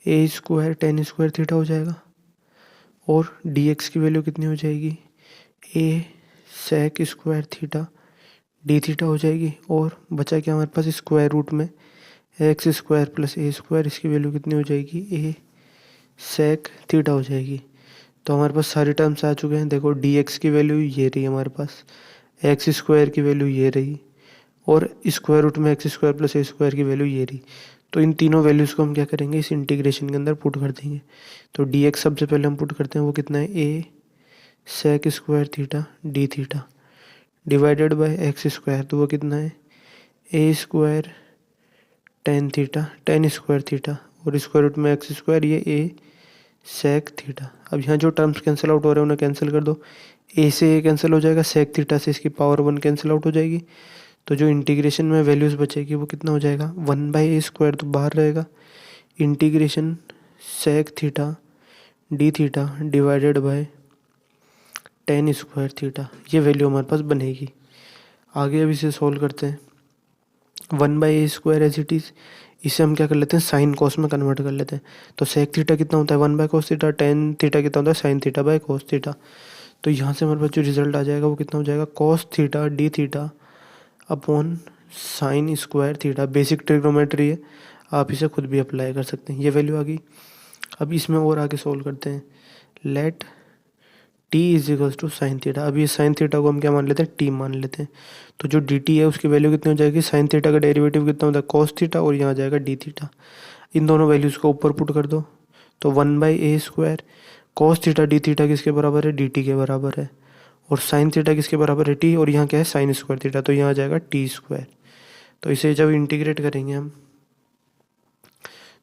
ए स्क्वायर टेन स्क्वायर थीटा हो जाएगा, और डी एक्स की वैल्यू कितनी हो जाएगी, a sec square theta d theta हो जाएगी, और बचा क्या हमारे पास स्क्वायर रूट में एक्स स्क्वायर प्लस ए स्क्वायर, इसकी वैल्यू कितनी हो जाएगी, ए सेक थीटा हो जाएगी। तो हमारे पास सारे टर्म्स आ चुके हैं। देखो डी एक्स की वैल्यू ये रही हमारे पास, एक्स स्क्वायर की वैल्यू ये रही, और स्क्वायर रूट में एक्स स्क्वायर प्लस ए स्क्वायर की वैल्यू ये रही। तो इन तीनों वैल्यूज़ को हम क्या करेंगे, इस इंटीग्रेशन के अंदर पुट कर देंगे। तो डी एक्स सबसे पहले हम पुट करते हैं, वो कितना है, a sec square theta d theta divided by x square, तो वो कितना है, a square tan theta tan square theta, और स्क्वायर रूट में एक्स स्क्वायर, ये ए सेक थीटा। अब यहाँ जो टर्म्स कैंसिल आउट हो रहे हैं उन्हें कैंसिल कर दो, ए से ए कैंसिल हो जाएगा, सेक थीटा से इसकी पावर वन कैंसिल आउट हो जाएगी। तो जो इंटीग्रेशन में वैल्यूज़ बचेगी वो कितना हो जाएगा, वन बाई ए स्क्वायर तो बाहर रहेगा, integration sec theta d theta divided by tan square theta, ये वैल्यू हमारे पास बनेगी। आगे अब इसे सोल्व करते हैं। One by a square as it is, इसे हम क्या कर लेते हैं, साइन कॉस में कन्वर्ट कर लेते हैं। तो सेक थीटा कितना होता है, one by cos theta, tan theta कितना होता है, sine theta by cos theta. तो यहाँ से हमारे पास जो रिजल्ट आ जाएगा वो कितना हो जाएगा, cos theta d theta upon sine square theta. Basic trigonometry है, आप इसे खुद भी अप्लाई कर सकते हैं। ये वैल्यू आ गई। अब इसमें और आगे सोल्व करते हैं। Let T is equals to sine theta. अब ये साइन थीटा को हम क्या मान लेते हैं, टी मान लेते हैं। तो जो डी टी है उसकी वैल्यू कितनी हो जाएगी, साइन थीटा का डेरिवेटिव कितना होता है, कॉस थीटा, और यहाँ आ जाएगा डी थीटा। इन दोनों वैल्यूज़ को ऊपर पुट कर दो। तो one by a square cos theta d theta किसके बराबर है, डी टी के बराबर है, और साइन थीटा किसके बराबर है, टी, और यहाँ क्या है, साइन स्क्वायर थीटा, तो यहाँ आ जाएगा टी स्क्वायर। तो इसे जब इंटीग्रेट करेंगे हम,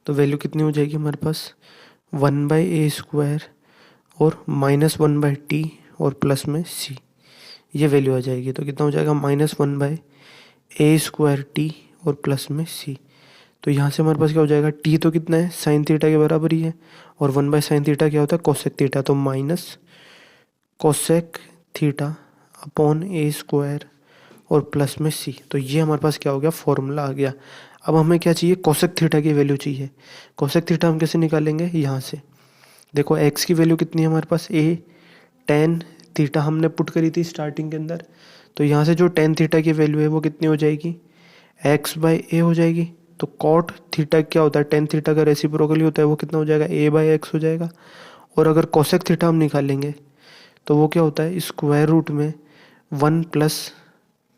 तो वैल्यू कितनी हो जाएगी हमारे पास, वन बाई ए स्क्वायर और माइनस वन बाई टी और प्लस में सी, ये वैल्यू आ जाएगी। तो कितना हो जाएगा, minus one by a square T और प्लस में सी। तो यहाँ से हमारे पास क्या हो जाएगा, टी तो कितना है, साइन थीटा के बराबर ही है, और वन बाई साइन थीटा क्या होता है, कोसेक थीटा, तो माइनस कोसेक थीटा अपॉन ए स्क्वायर और प्लस में सी। तो ये हमारे पास क्या हो गया, फॉर्मूला आ गया। अब हमें क्या चाहिए, कोसेक थीटा की वैल्यू चाहिए। कोसेक थीटा हम कैसे निकालेंगे, यहाँ से देखो एक्स की वैल्यू कितनी है हमारे पास, ए टेन थीटा हमने पुट करी थी स्टार्टिंग के अंदर। तो यहाँ से जो टेन थीटा की वैल्यू है वो कितनी हो जाएगी, एक्स बाई ए हो जाएगी। तो कॉट थीटा क्या होता है, टेन थीटा का रेसिप्रोकली होता है, वो कितना हो जाएगा, ए बाई एक्स हो जाएगा। और अगर कोसेक थीटा हम निकालेंगे तो वो क्या होता है, स्क्वायर रूट में one plus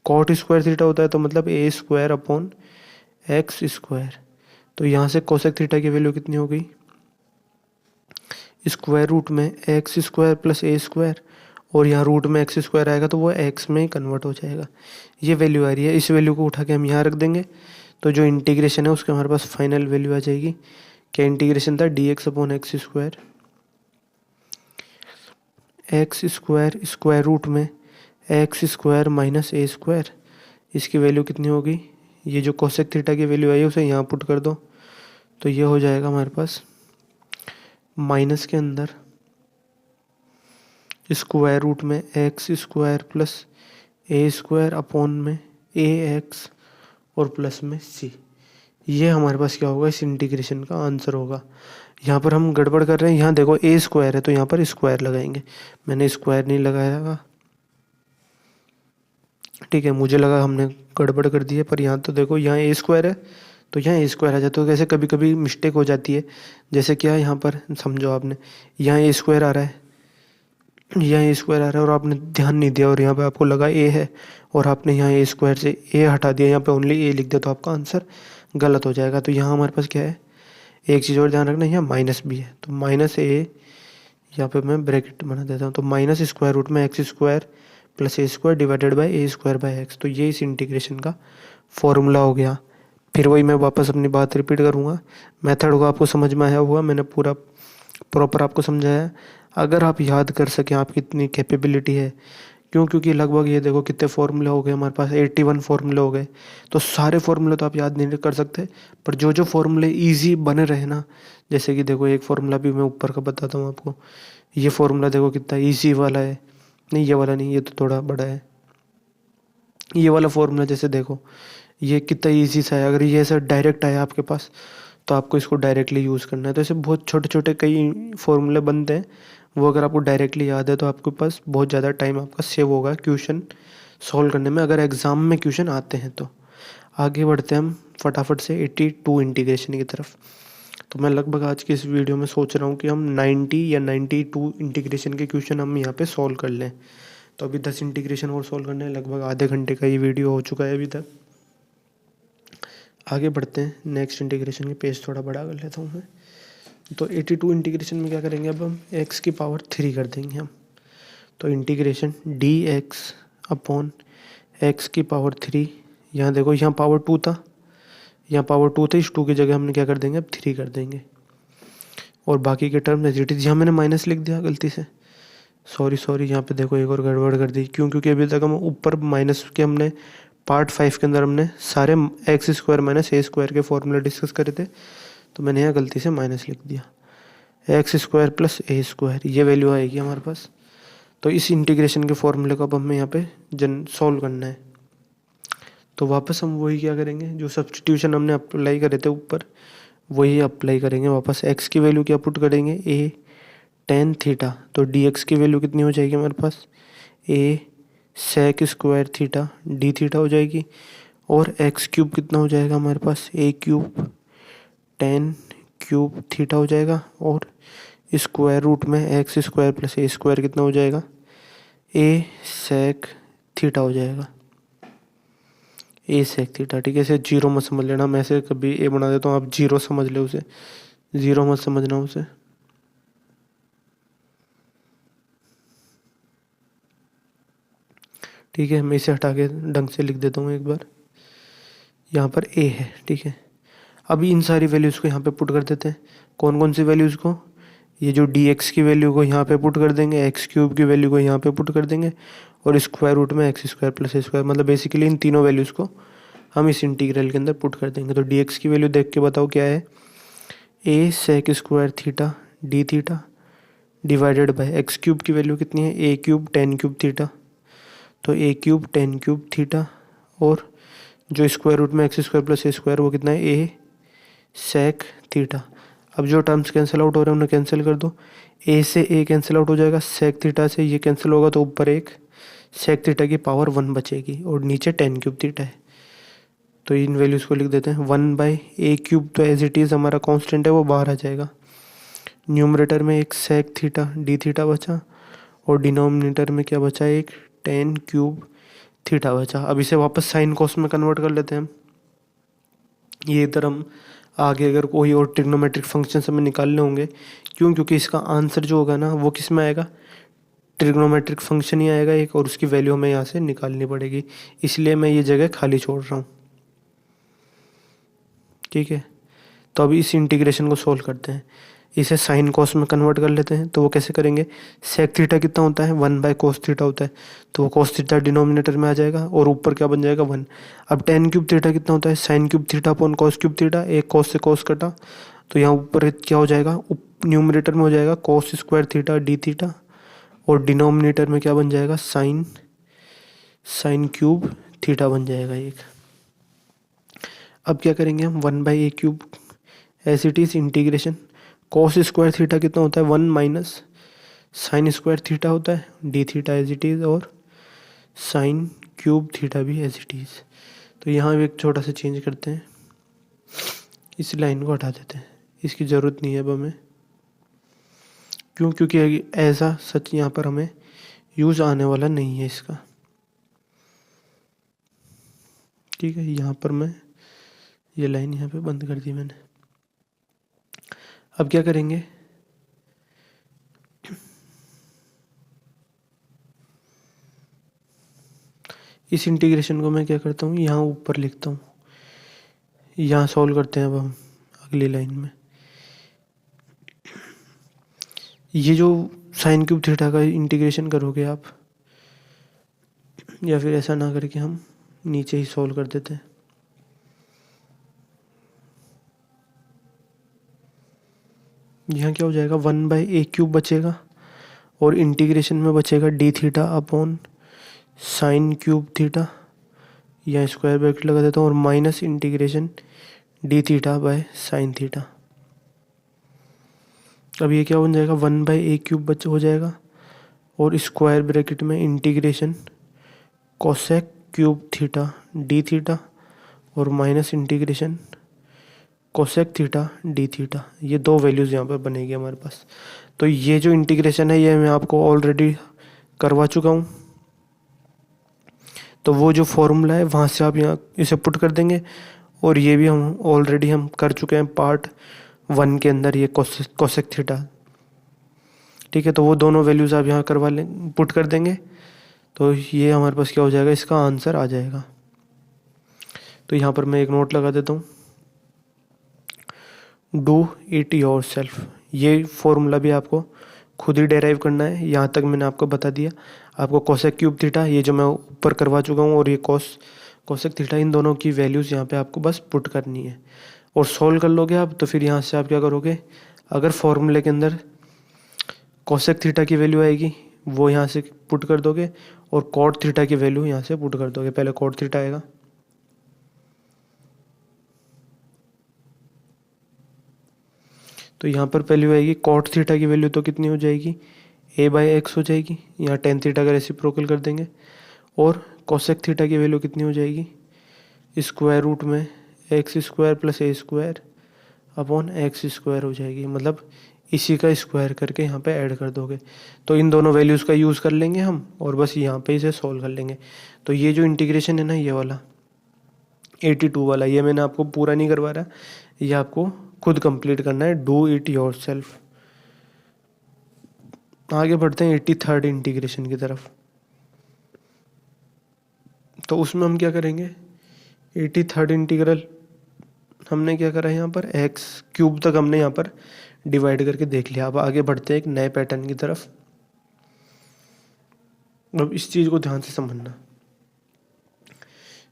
cot square theta होता है, तो मतलब a square upon x square. तो यहाँ से कोसेक थीटा की वैल्यू कितनी हो गई, स्क्वायर रूट में एक्स स्क्वायर प्लस ए स्क्वायर, और यहाँ रूट में एक्स स्क्वायर आएगा तो वो एक्स में ही कन्वर्ट हो जाएगा। ये वैल्यू आ रही है, इस वैल्यू को उठा के हम यहाँ रख देंगे। तो जो इंटीग्रेशन है उसके हमारे पास फाइनल वैल्यू आ जाएगी। क्या इंटीग्रेशन था, d x upon x square square root में x square minus a square, इसकी वैल्यू कितनी होगी, ये जो कोसेक थीटा की वैल्यू आई है उसे यहाँ पुट कर दो। तो ये हो जाएगा हमारे पास माइनस के अंदर स्क्वायर रूट में एक्स स्क्वायर प्लस ए स्क्वायर अपॉन में ए एक्स और प्लस में सी। ये हमारे पास क्या होगा, इस इंटीग्रेशन का आंसर होगा। यहाँ पर हम गड़बड़ कर रहे हैं, यहाँ देखो ए स्क्वायर है तो यहाँ पर स्क्वायर लगाएंगे, मैंने स्क्वायर नहीं लगाया, ठीक है, मुझे लगा हमने गड़बड़ कर दी है, पर यहाँ तो देखो यहाँ ए स्क्वायर है तो यहाँ ए स्क्वायर आ जाता है। तो कैसे कभी कभी मिस्टेक हो जाती है, जैसे क्या यहाँ पर समझो आपने यहाँ ए स्क्वायर आ रहा है, यहाँ ए स्क्वायर आ रहा है और आपने ध्यान नहीं दिया और यहाँ पे आपको लगा ए है और आपने यहाँ ए स्क्वायर से ए हटा दिया, यहाँ पे ओनली ए लिख दिया, तो आपका आंसर गलत हो जाएगा। तो यहाँ हमारे पास क्या है, एक चीज़ और ध्यान रखना, यहाँ माइनस भी है, तो माइनस ए, यहाँ पे मैं ब्रैकेट बना देता हूँ, तो माइनस स्क्वायर रूट में x square plus A square divided by a square by x. तो ये इस इंटीग्रेशन का फॉर्मूला हो गया। फिर वही मैं वापस अपनी बात रिपीट करूँगा, मेथड को आपको समझ में आया हुआ, मैंने पूरा प्रॉपर आपको समझाया। अगर आप याद कर सकें, आपकी इतनी कैपेबिलिटी है, क्योंकि लगभग ये देखो कितने फॉर्मूले हो गए हमारे पास, 81 फॉर्मूले हो गए। तो सारे फॉर्मूले तो आप याद नहीं कर सकते, पर जो जो फॉर्मूले ईजी बने रहे ना, जैसे कि देखो एक फॉर्मूला भी मैं ऊपर का बताता हूँ आपको, ये फॉर्मूला देखो कितना ईजी वाला है, नहीं ये वाला नहीं, ये तो थोड़ा बड़ा है, ये वाला फॉर्मूला जैसे देखो ये कितना ईजी सा है। अगर ये ऐसा डायरेक्ट आया आपके पास तो आपको इसको डायरेक्टली यूज़ करना है। तो ऐसे बहुत छोटे छोटे कई फॉर्मूले बनते हैं, वो अगर आपको डायरेक्टली याद है तो आपके पास बहुत ज़्यादा टाइम आपका सेव होगा क्वेश्चन सॉल्व करने में, अगर एग्ज़ाम में क्वेश्चन आते हैं तो। आगे बढ़ते हैं हम फटाफट से 82 इंटीग्रेशन की तरफ। तो मैं लगभग आज की इस वीडियो में सोच रहा हूँ कि हम 90 या 92 इंटीग्रेशन के क्वेश्चन हम यहाँ पे सॉल्व कर लें। तो अभी 10 इंटीग्रेशन और सॉल्व करने हैं, लगभग आधे घंटे का ये वीडियो हो चुका है अभी तक। आगे बढ़ते हैं, नेक्स्ट इंटीग्रेशन की पेज थोड़ा बड़ा कर लेता हूँ मैं। तो 82 इंटीग्रेशन में क्या करेंगे, अब हम x की पावर 3 कर देंगे हम। तो इंटीग्रेशन dx अपॉन x की पावर 3, यहाँ देखो यहाँ पावर 2 था, यहाँ पावर 2 था, इस 2 की जगह हमने क्या कर देंगे, अब 3 कर देंगे। और बाकी के टर्म एज इट इज़, यहाँ मैंने माइनस लिख दिया गलती से, सॉरी यहाँ पे देखो एक और गड़बड़ कर दी, क्योंकि अभी तक हम ऊपर माइनस के हमने पार्ट 5 के अंदर हमने सारे x square minus a square के फॉर्मूले डिस्कस करे थे, तो मैंने यहाँ गलती से माइनस लिख दिया। एक्स स्क्वायर प्लस ए स्क्वायर ये वैल्यू आएगी हमारे पास। तो इस इंटीग्रेशन के फॉर्मूले को अब हमें यहाँ पे सॉल्व करना है। तो वापस हम वही क्या करेंगे, जो सब्स्टिट्यूशन हमने अप्लाई करे थे ऊपर वही अप्लाई करेंगे वापस। एक्स की वैल्यू क्या पुट करेंगे, ए टेन थीटा, तो डी एक्स की वैल्यू कितनी हो जाएगी हमारे पास, a sec square theta d theta हो जाएगी। और एक्स क्यूब कितना हो जाएगा हमारे पास, a cube tan cube theta हो जाएगा। और स्क्वायर रूट में एक्स स्क्वायर प्लस ए स्क्वायर कितना हो जाएगा, ए सेक थीटा हो जाएगा, ए सेक थीटा। ठीक है, इसे जीरो मत समझ लेना, मैं ऐसे कभी ए बना देता हूँ, आप जीरो समझ ले उसे, जीरो मत समझना उसे। ठीक है, मैं इसे हटा के ढंग से लिख देता हूँ एक बार, यहाँ पर ए है। ठीक है, अभी इन सारी वैल्यूज़ को यहाँ पे पुट कर देते हैं। कौन कौन सी वैल्यूज़ को, ये जो डी एक्स की वैल्यू को यहाँ पे पुट कर देंगे, एक्स क्यूब की वैल्यू को यहाँ पे पुट कर देंगे, और स्क्वायर रूट में एक्स स्क्वायर प्लस ए स्क्वायर, मतलब बेसिकली इन तीनों वैल्यूज़ को हम इस इंटीग्रल के अंदर पुट कर देंगे। तो डी एक्स की वैल्यू देख के बताओ क्या है, a sec square theta d theta divided by x cube की वैल्यू कितनी है, a cube tan cube theta, तो a cube tan cube theta. और जो स्क्वायर रूट में एक्स स्क्वायर प्लस ए स्क्वायर वो कितना है, ए सेक थीटा। अब जो टर्म्स कैंसिल आउट हो रहे हैं उन्हें कैंसिल कर दो, ए से ए कैंसिल आउट हो जाएगा, सेक थीटा से ये कैंसिल होगा, तो ऊपर एक सेक थीटा की पावर 1 बचेगी और नीचे टेन क्यूब थीटा है। तो इन वैल्यूज़ को लिख देते हैं, 1 बाई ए क्यूब तो एज इट इज़ हमारा कांस्टेंट है वो बाहर आ जाएगा। न्यूमरेटर में एक सेक थीटा डी थीटा बचा, और डिनोमिनेटर में क्या बचा, एक टेन क्यूब थीटा बचा। अब इसे वापस साइन कॉस में कन्वर्ट कर लेते हैं हम। ये इधर हम आगे अगर कोई और ट्रिग्नोमेट्रिक फंक्शन हमें निकालने होंगे, क्योंकि इसका आंसर जो होगा ना वो किस में आएगा, ट्रिग्नोमेट्रिक फंक्शन ही आएगा एक, और उसकी वैल्यू हमें यहाँ से निकालनी पड़ेगी, इसलिए मैं ये जगह खाली छोड़ रहा हूँ। ठीक है, तो अभी इस इंटीग्रेशन को सोल्व करते हैं, इसे साइन कॉस में कन्वर्ट कर लेते हैं। तो वो कैसे करेंगे, सेक थीटा कितना होता है, 1 बाय कोस थीटा होता है, तो वो कोस थीटा डिनोमिनेटर में आ जाएगा और ऊपर क्या बन जाएगा 1। अब टेन क्यूब थीटा कितना होता है, sign cube theta upon cos cube theta, एक कॉस से कॉस कटा, तो यहाँ ऊपर क्या हो जाएगा, न्यूमरेटर में हो जाएगा cos square theta d theta, और डिनोमिनेटर में क्या बन जाएगा, साइन साइन क्यूब थीटा बन जाएगा एक। अब क्या करेंगे हम, 1/a³ as it is integration cos square theta कितना होता है 1 माइनस साइन स्क्वायर थीटा होता है d theta as it is, और साइन क्यूब थीटा भी एज इट इज। तो यहाँ भी एक छोटा सा चेंज करते हैं, इस लाइन को हटा देते हैं, इसकी ज़रूरत नहीं है अब हमें। क्यों? क्योंकि ऐसा सच यहाँ पर हमें यूज़ आने वाला नहीं है इसका। ठीक है, यहाँ पर मैं ये लाइन यहाँ पे बंद कर दी मैंने। अब क्या करेंगे, इस इंटीग्रेशन को मैं क्या करता हूँ, यहाँ ऊपर लिखता हूँ, यहाँ सॉल्व करते हैं अब हम अगली लाइन में। ये जो साइन क्यूब थीटा का इंटीग्रेशन करोगे आप, या फिर ऐसा ना करके हम नीचे ही सॉल्व कर देते हैं। यहाँ क्या हो जाएगा, 1/a³ बचेगा और इंटीग्रेशन में बचेगा D theta upon sine cube theta, या स्क्वायर ब्रैकेट लगा देता हूँ, और minus integration D theta by sine theta. अब ये क्या बन जाएगा, 1/a³ बच हो जाएगा, और स्क्वायर ब्रैकेट में integration cosec cube theta d theta, और minus integration cosec theta d theta. ये दो वैल्यूज़ यहाँ पर बनेगी हमारे पास। तो ये जो इंटीग्रेशन है ये मैं आपको ऑलरेडी करवा चुका हूँ, तो वो जो फॉर्मूला है वहाँ से आप यहाँ इसे पुट कर देंगे, और ये भी हम ऑलरेडी हम कर चुके हैं पार्ट 1 के अंदर, ये कोसेक थीटा। ठीक है, तो वो दोनों वैल्यूज़ आप यहाँ करवा लें, पुट कर देंगे, तो ये हमारे पास क्या हो जाएगा, इसका आंसर आ जाएगा। तो यहाँ पर मैं एक नोट लगा देता हूँ, डू इट योर सेल्फ। ये फॉर्मूला भी आपको खुद ही डेराइव करना है, यहाँ तक मैंने आपको बता दिया। आपको कोसेक क्यूब थीटा ये जो मैं ऊपर करवा चुका हूँ, और ये कोसेक थीटा, इन दोनों की वैल्यूज़ यहाँ पे आपको बस पुट करनी है, और सॉल्व कर लोगे आप। तो फिर यहाँ से आप क्या करोगे, अगर फॉर्मूले के अंदर कोसेक थीटा की वैल्यू आएगी वो यहाँ से पुट कर दोगे, और कॉट थीटा की वैल्यू यहाँ से पुट कर दोगे। पहले कॉट थीटा आएगा, तो यहाँ पर वैल्यू आएगी कॉट थीटा की वैल्यू, तो कितनी हो जाएगी, a/x हो जाएगी। यहाँ टेन थीटा का रेसिप्रोकल कर देंगे, और कोसेक थीटा की वैल्यू कितनी हो जाएगी, स्क्वायर रूट में x² + a² अपॉन x² हो जाएगी। मतलब इसी का स्क्वायर करके यहाँ पे ऐड कर दोगे, तो इन दोनों वैल्यूज़ का यूज़ कर लेंगे हम, और बस यहाँ पे इसे सॉल्व कर लेंगे। तो ये जो इंटीग्रेशन है ना, ये वाला 82 वाला, ये मैंने आपको पूरा नहीं करवा रहा, ये आपको खुद कंप्लीट करना है। Do it your self. आगे बढ़ते हैं 83rd इंटीग्रेशन की तरफ। तो उसमें हम क्या करेंगे, 83rd इंटीग्रल हमने क्या करा है, यहाँ पर x³ तक हमने यहाँ पर डिवाइड करके देख लिया। अब आगे बढ़ते हैं एक नए पैटर्न की तरफ। अब इस चीज़ को ध्यान से समझना,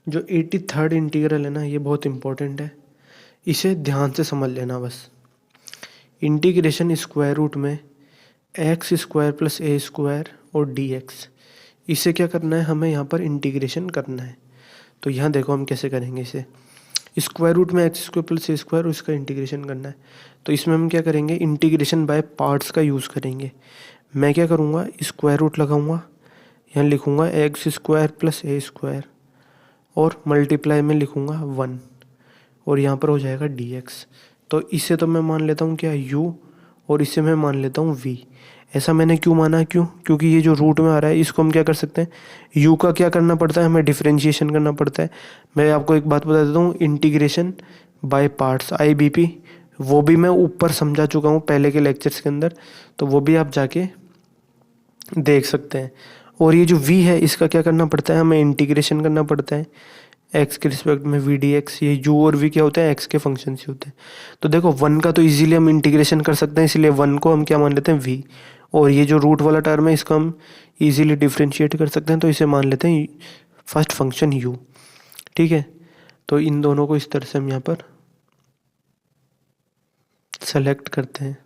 जो 83rd इंटीग्रल है ना, ये बहुत इंपॉर्टेंट है, इसे ध्यान से समझ लेना बस। इंटीग्रेशन स्क्वायर रूट में x² + a² और dx, इसे क्या करना है, हमें यहाँ पर इंटीग्रेशन करना है। तो यहाँ देखो हम कैसे करेंगे इसे, स्क्वायर रूट में x² + a² और इसका इंटीग्रेशन करना है। तो इसमें हम क्या करेंगे, इंटीग्रेशन बाय पार्ट्स का यूज़ करेंगे। मैं क्या करूँगा, स्क्वायर रूट लगाऊंगा, यहाँ लिखूँगा x² + a² और मल्टीप्लाई में लिखूँगा 1, और यहाँ पर हो जाएगा dx। तो इसे तो मैं मान लेता हूँ क्या, u, और इसे मैं मान लेता हूँ v। ऐसा मैंने क्यों माना, क्योंकि ये जो रूट में आ रहा है इसको हम क्या कर सकते हैं, u का क्या करना पड़ता है, हमें डिफरेंशिएशन करना पड़ता है। मैं आपको एक बात बता देता हूँ, इंटीग्रेशन बाय पार्ट्स IBP, वो भी मैं ऊपर समझा चुका हूँ पहले के लेक्चर्स के अंदर, तो वो भी आप जाके देख सकते हैं। और ये जो v है इसका क्या करना पड़ता है, हमें इंटीग्रेशन करना पड़ता है x के रिस्पेक्ट में v dx। ये u और v क्या होते हैं, x के फंक्शन ही होते हैं। तो देखो 1 का तो इजीली हम इंटीग्रेशन कर सकते हैं, इसलिए 1 को हम क्या मान लेते हैं, v। और ये जो रूट वाला टर्म है इसको हम इजीली डिफ्रेंशिएट कर सकते हैं, तो इसे मान लेते हैं फर्स्ट फंक्शन u। ठीक है, तो इन दोनों को इस तरह से हम यहाँ पर सेलेक्ट करते हैं।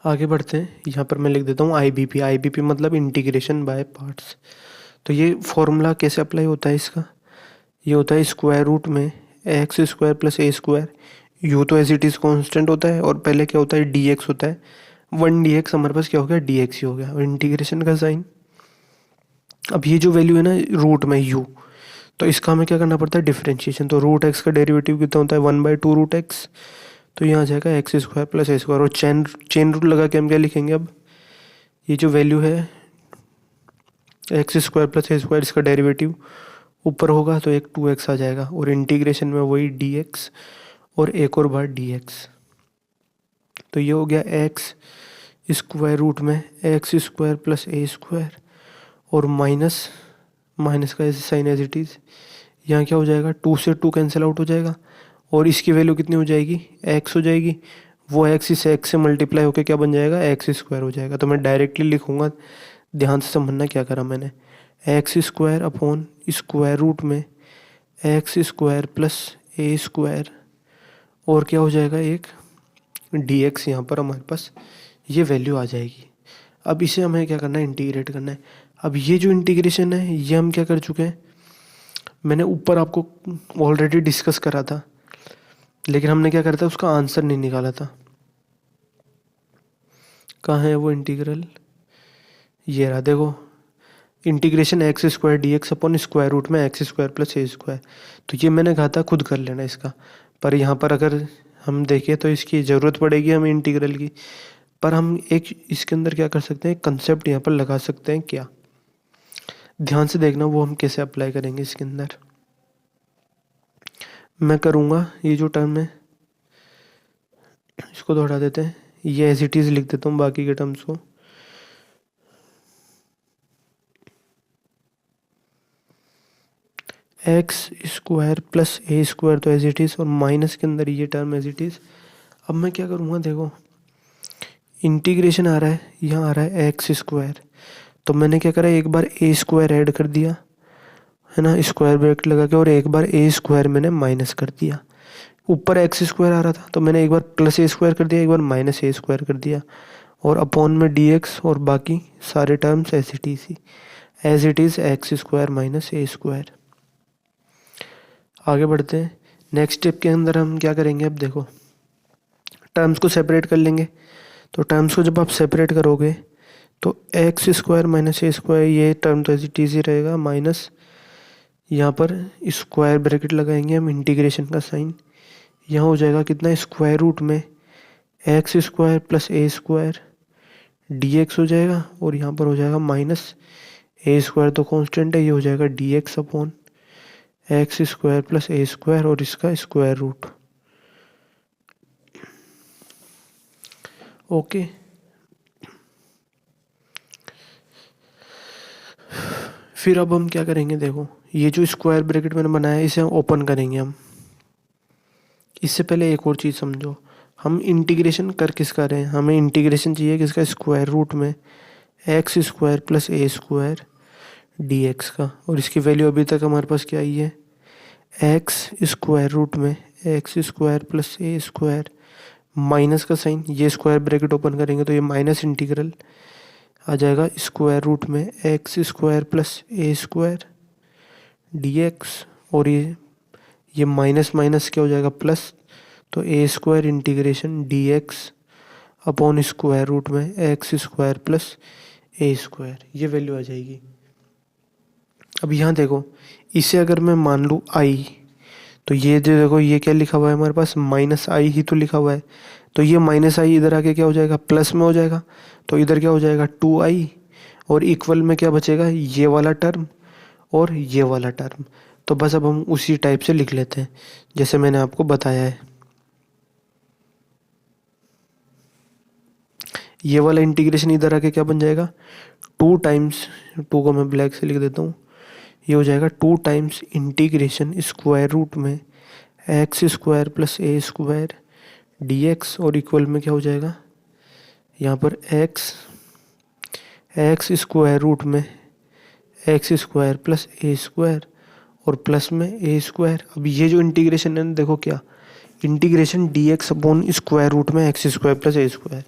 आगे बढ़ते हैं, यहाँ पर मैं लिख देता हूँ IBP। IBP मतलब इंटीग्रेशन बाय पार्ट्स। तो ये फॉर्मूला कैसे अप्लाई होता है इसका, ये होता है स्क्वायर रूट में x square plus A square. You तो एज इट इज़ कॉन्स्टेंट होता है, और पहले क्या होता है dx होता है, 1 dx हमारे पास क्या हो गया dx ही हो गया, और इंटीग्रेशन का साइन। अब ये जो वैल्यू है ना रूट में u, तो इसका हमें क्या करना पड़ता है डिफरेंशिएशन। तो रूट एक्स का डेरिवेटिव कितना होता है 1/2 रूट एक्स, तो यहाँ आ जाएगा एक्स स्क्वायर प्लस ए स्क्वायर। और चेन रूल लगा के हम क्या लिखेंगे, अब ये जो वैल्यू है एक्स स्क्वायर प्लस ए स्क्वायर, इसका डेरिवेटिव ऊपर होगा तो एक 2x आ जाएगा, और इंटीग्रेशन में वही dx और एक और बार dx। तो ये हो गया एक्स स्क्वायर रूट में एक्स स्क्वायर प्लस ए स्क्वायर, और माइनस माइनस का ऐसे साइन एज इट इज़। यहाँ क्या हो जाएगा 2 से 2 कैंसिल आउट हो जाएगा, और इसकी वैल्यू कितनी हो जाएगी x हो जाएगी। वो x इस x से मल्टीप्लाई होकर क्या बन जाएगा एक्स स्क्वायर हो जाएगा। तो मैं डायरेक्टली लिखूँगा, ध्यान से समझना क्या करा मैंने, x square upon square root में एक्स स्क्वायर प्लस ए स्क्वायर, और क्या हो जाएगा एक dx। यहाँ पर हमारे पास ये वैल्यू आ जाएगी। अब इसे हमें क्या करना है इंटीग्रेट करना है। अब ये जो इंटीग्रेशन है ये हम क्या कर चुके हैं, मैंने ऊपर आपको ऑलरेडी डिस्कस करा था, लेकिन हमने क्या करा था उसका आंसर नहीं निकाला था। कहाँ है वो इंटीग्रल, ये रहा देखो, integration x square d x upon square root में एक्स स्क्वायर प्लस ए स्क्वायर। तो ये मैंने कहा था खुद कर लेना इसका, पर यहाँ पर अगर हम देखें तो इसकी ज़रूरत पड़ेगी हमें इंटीग्रल की। पर हम एक इसके अंदर क्या कर सकते हैं, कंसेप्ट यहाँ पर लगा सकते हैं। क्या, ध्यान से देखना वो हम कैसे अप्लाई करेंगे इसके अंदर। मैं करूँगा ये जो टर्म है इसको तो हटा देते हैं, ये एज इट इज़ लिख देता हूँ बाकी के टर्म्स को। एक्स स्क्वायर प्लस ए स्क्वायर तो एज इट इज़, और माइनस के अंदर ये टर्म एज इट इज़। अब मैं क्या करूँगा देखो, इंटीग्रेशन आ रहा है, यहाँ आ रहा है एक्स स्क्वायर, तो मैंने क्या करा एक बार ए स्क्वायर ऐड कर दिया है ना स्क्वायर ब्रैकेट लगा के, और एक बार ए स्क्वायर मैंने माइनस कर दिया। ऊपर एक्स स्क्वायर आ रहा था तो मैंने एक बार प्लस ए स्क्वायर कर दिया, एक बार माइनस ए स्क्वायर कर दिया, और अपॉन में डी एक्स, और बाकी सारे terms as it is x square minus a square. आगे बढ़ते हैं, नेक्स्ट स्टेप के अंदर हम क्या करेंगे, अब देखो टर्म्स को सेपरेट कर लेंगे। तो टर्म्स को जब आप सेपरेट करोगे तो x square minus a square, ये टर्म तो एज इट इज़ ही रहेगा, माइनस यहाँ पर स्क्वायर ब्रैकेट लगाएंगे हम, इंटीग्रेशन का साइन, यहाँ हो जाएगा कितना स्क्वायर रूट में एक्स स्क्वायर प्लस ए स्क्वायर डी एक्स हो जाएगा, और यहाँ पर हो जाएगा माइनस ए स्क्वायर तो कांस्टेंट है, ये हो जाएगा d x upon x square plus ए स्क्वायर, और इसका स्क्वायर रूट। ओके, फिर अब हम क्या करेंगे देखो, ये जो स्क्वायर ब्रैकेट मैंने बनाया है इसे हम ओपन करेंगे हम। इससे पहले एक और चीज़ समझो, हम इंटीग्रेशन कर किसका रहे हैं, हमें इंटीग्रेशन चाहिए किसका स्क्वायर रूट में एक्स स्क्वायर प्लस ए स्क्वायर डी एक्स का, और इसकी वैल्यू अभी तक हमारे पास क्या आई है एक्स स्क्वायर रूट में एक्स स्क्वायर प्लस ए स्क्वायर, माइनस का साइन, ये स्क्वायर ब्रैकेट ओपन करेंगे तो ये माइनस इंटीग्रल आ जाएगा स्क्वायर रूट में एक्स स्क्वायर प्लस ए स्क्वायर डी एक्स, और ये माइनस माइनस क्या हो जाएगा प्लस, तो a square integration d x upon square root में एक्स स्क्वायर प्लस ए स्क्वायर, ये वैल्यू आ जाएगी। अब यहाँ देखो, इसे अगर मैं मान लूँ आई, तो ये जो देखो ये क्या लिखा हुआ है हमारे पास माइनस आई ही तो लिखा हुआ है, तो ये माइनस आई इधर आके क्या हो जाएगा प्लस में हो जाएगा, तो इधर क्या हो जाएगा 2i, और इक्वल में क्या बचेगा ये वाला टर्म और ये वाला टर्म। तो बस अब हम उसी टाइप से लिख लेते हैं जैसे मैंने आपको बताया है। ये वाला इंटीग्रेशन इधर आके क्या बन जाएगा 2 टाइम्स, 2 को मैं ब्लैक से लिख देता हूँ, ये हो जाएगा 2 टाइम्स इंटीग्रेशन स्क्वायर रूट में एक्स स्क्वायर प्लस ए स्क्वायर डी एक्स, और इक्वल में क्या हो जाएगा यहाँ पर एक्स स्क्वायर रूट में एक्स स्क्वायर प्लस ए स्क्वायर, और प्लस में ए स्क्वायर। अब ये जो इंटीग्रेशन है देखो क्या integration d x upon square root में एक्स स्क्वायर प्लस ए स्क्वायर,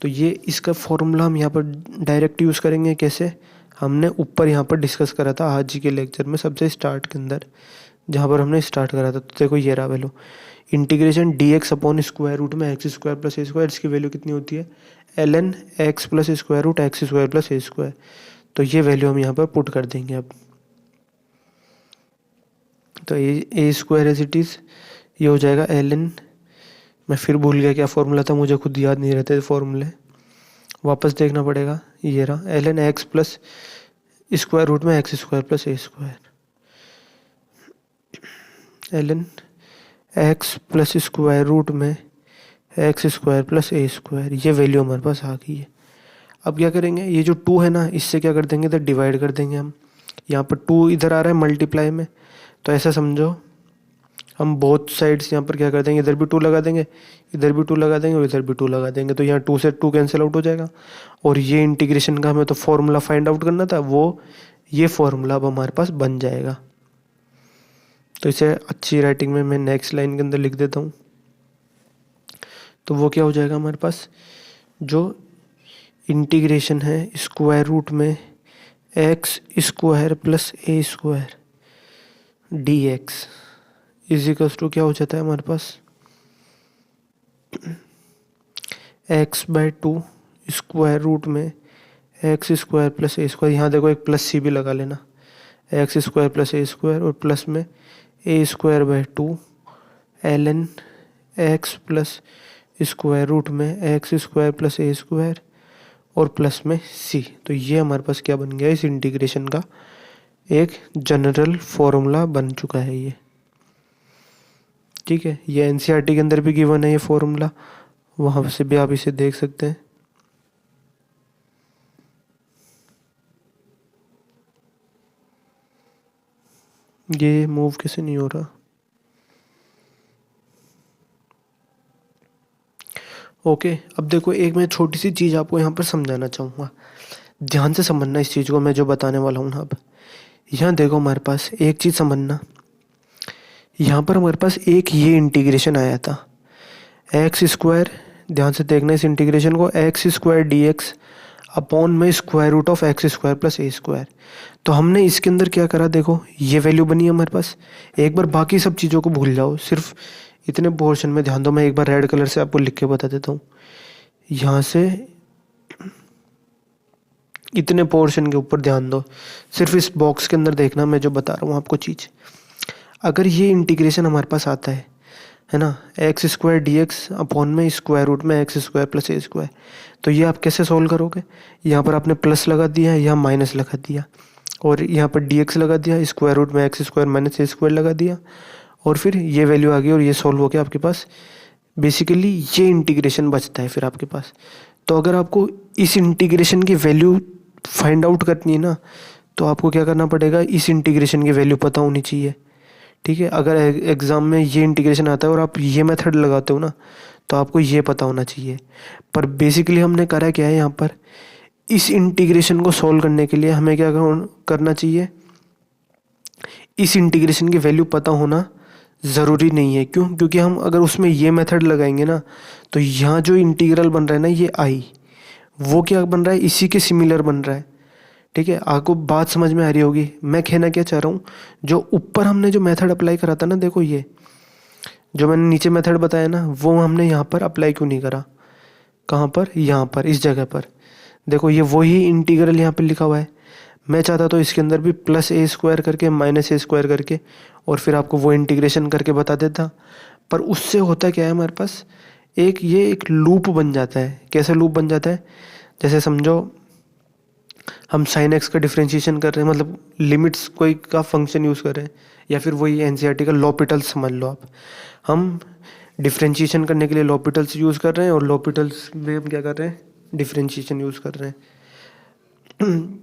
तो ये इसका फॉर्मूला हम यहाँ पर डायरेक्ट यूज़ करेंगे। कैसे? हमने ऊपर यहाँ पर डिस्कस करा था आज के लेक्चर में सबसे स्टार्ट के अंदर, जहाँ पर हमने स्टार्ट करा था। तो देखो ये रहा value, integration d x upon square root में एक्स स्क्वायर प्लस ए स्क्वायर, इसकी वैल्यू कितनी होती है? ln x plus square root x square plus ए स्क्वायर। तो ये वैल्यू हम यहाँ पर पुट कर देंगे अब। तो a square as it is, ये हो जाएगा ln, मैं फिर भूल गया क्या फॉर्मूला था, मुझे खुद याद नहीं रहते फॉर्मूले, वापस देखना पड़ेगा। ये रहा ln x plus square root में एक्स स्क्वायर प्लस ए square, ln x plus square root में एक्स स्क्वायर प्लस ए स्क्वायर। ये वैल्यू हमारे पास आ गई है। अब क्या करेंगे, ये जो 2 है ना, इससे क्या कर देंगे, तो डिवाइड कर देंगे हम। यहाँ पर 2 इधर आ रहा है मल्टीप्लाई में, तो ऐसा समझो हम बोथ साइड्स यहाँ पर क्या कर देंगे, इधर भी 2 लगा देंगे, इधर भी 2 लगा देंगे और इधर भी 2 लगा देंगे। तो यहाँ 2 से 2 कैंसिल आउट हो जाएगा। और ये इंटीग्रेशन का हमें तो फॉर्मूला फाइंड आउट करना था, वो ये फॉर्मूला अब हमारे पास बन जाएगा। तो इसे अच्छी राइटिंग में मैं नेक्स्ट लाइन के अंदर लिख देता हूँ। तो वो क्या हो जाएगा हमारे पास, जो इंटीग्रेशन है स्क्वायर रूट में x square plus A square d x equals to क्या हो जाता है हमारे पास, एक्स बाई 2 स्क्वायर रूट में एक्स स्क्वायर प्लस ए स्क्वायर। यहाँ देखो एक प्लस सी भी लगा लेना, एक्स स्क्वायर प्लस ए स्क्वायर और प्लस में a square by 2 ln x plus square root में एक्स स्क्वायर प्लस ए स्क्वायर और प्लस में सी। तो ये हमारे पास क्या बन गया, इस इंटीग्रेशन का एक जनरल फॉर्मूला बन चुका है ये। ठीक है, ये एनसीईआरटी के अंदर भी गिवन है ये फॉर्मूला, वहाँ से भी आप इसे देख सकते हैं। ये मूव कैसे नहीं हो रहा? ओके, अब देखो एक मैं छोटी सी चीज़ आपको यहाँ पर समझाना चाहूँगा, ध्यान से समझना इस चीज़ को मैं जो बताने वाला हूँ ना। अब यहाँ देखो हमारे पास एक चीज़ समझना, यहाँ पर हमारे पास एक ये इंटीग्रेशन आया था एक्स स्क्वायर, ध्यान से देखना इस इंटीग्रेशन को, x square d x upon में square root of x square plus A square. तो हमने इसके अंदर क्या करा, देखो ये वैल्यू बनी है हमारे पास। एक बार बाकी सब चीज़ों को भूल जाओ, सिर्फ इतने पोर्शन में ध्यान दो। मैं एक बार रेड कलर से आपको लिख के बता देता हूँ, यहाँ से इतने पोर्शन के ऊपर ध्यान दो, सिर्फ इस बॉक्स के अंदर देखना मैं जो बता रहा हूँ आपको चीज़। अगर ये इंटीग्रेशन हमारे पास आता है ना, X square d x upon में स्क्वायर रूट में एक्स स्क्वायर प्लस ए स्क्वायर, तो ये आप कैसे सोल्व करोगे, यहाँ पर आपने प्लस लगा दिया, यहाँ माइनस लगा दिया, और यहाँ पर डी एक्स लगा दिया, स्क्वायर रूट में x square minus a square लगा दिया, और फिर ये वैल्यू आ गई और ये सोल्व हो गया आपके पास। बेसिकली ये इंटीग्रेशन बचता है फिर आपके पास। तो अगर आपको इस इंटीग्रेशन की वैल्यू फाइंड आउट करनी है ना, तो आपको क्या करना पड़ेगा, इस इंटीग्रेशन की वैल्यू पता होनी चाहिए। ठीक है, अगर एग्ज़ाम में ये इंटीग्रेशन आता है और आप ये मेथड लगाते हो ना, तो आपको ये पता होना चाहिए। पर बेसिकली हमने करा क्या है, यहाँ पर इस इंटीग्रेशन को सॉल्व करने के लिए हमें क्या करना चाहिए, इस इंटीग्रेशन की वैल्यू पता होना ज़रूरी नहीं है। क्यों? क्योंकि हम अगर उसमें ये मेथड लगाएंगे ना, तो यहाँ जो इंटीग्रल बन रहा है ना, ये आई, वो क्या बन रहा है, इसी के सिमिलर बन रहा है। ठीक है, आपको बात समझ में आ रही होगी मैं कहना क्या चाह रहा हूँ। जो ऊपर हमने जो मेथड अप्लाई करा था ना, देखो ये जो मैंने नीचे मेथड बताया ना, वो हमने यहाँ पर अप्लाई क्यों नहीं करा, कहाँ पर, यहाँ पर इस जगह पर। देखो ये वही इंटीग्रल यहाँ पर लिखा हुआ है। मैं चाहता तो इसके अंदर भी प्लस ए स्क्वायर करके माइनस ए स्क्वायर करके और फिर आपको वो इंटीग्रेशन करके बता देता, पर उससे होता क्या है हमारे पास, ये एक लूप बन जाता है। कैसा लूप बन जाता है, जैसे समझो हम साइन एक्स का डिफ्रेंशिएशन कर रहे हैं, मतलब लिमिट्स कोई का फंक्शन यूज़ कर रहे हैं, या फिर वही एनसीईआरटी का लॉपिटल्स समझ लो आप। हम डिफ्रेंशिएशन करने के लिए लॉपिटल्स यूज़ कर रहे हैं और लॉपिटल्स में हम क्या कर रहे हैं, डिफ्रेंशिएशन यूज़ कर रहे हैं।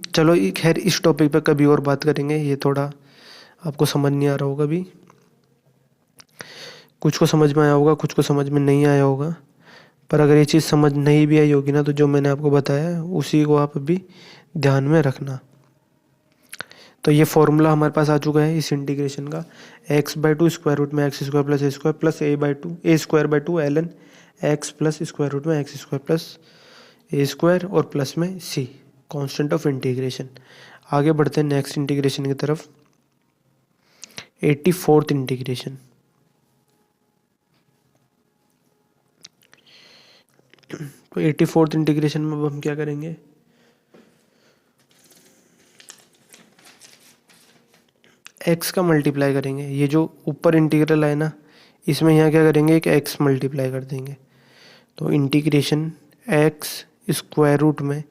चलो खैर इस टॉपिक पे कभी और बात करेंगे, ये थोड़ा आपको समझ नहीं आ रहा होगा अभी, कुछ को समझ में आया होगा, कुछ को समझ में नहीं आया होगा। पर अगर ये चीज़ समझ नहीं भी आई होगी ना, तो जो मैंने आपको बताया उसी को आप अभी ध्यान में रखना। तो ये फॉर्मूला हमारे पास आ चुका है इस इंटीग्रेशन का, एक्स बाई 2 स्क्वायर रूट में x square plus A square by 2 a square by 2 ln x plus square root में एक्स स्क्वायर प्लस ए स्क्वायर और प्लस में सी, कांस्टेंट ऑफ इंटीग्रेशन। आगे बढ़ते हैं नेक्स्ट इंटीग्रेशन की तरफ, 84th इंटीग्रेशन। तो 84th इंटीग्रेशन में अब हम क्या करेंगे, एक्स का मल्टीप्लाई करेंगे। ये जो ऊपर इंटीग्रल है ना, इसमें यहाँ क्या करेंगे, एक एक्स मल्टीप्लाई कर देंगे। तो इंटीग्रेशन एक्स स्क्वायर रूट में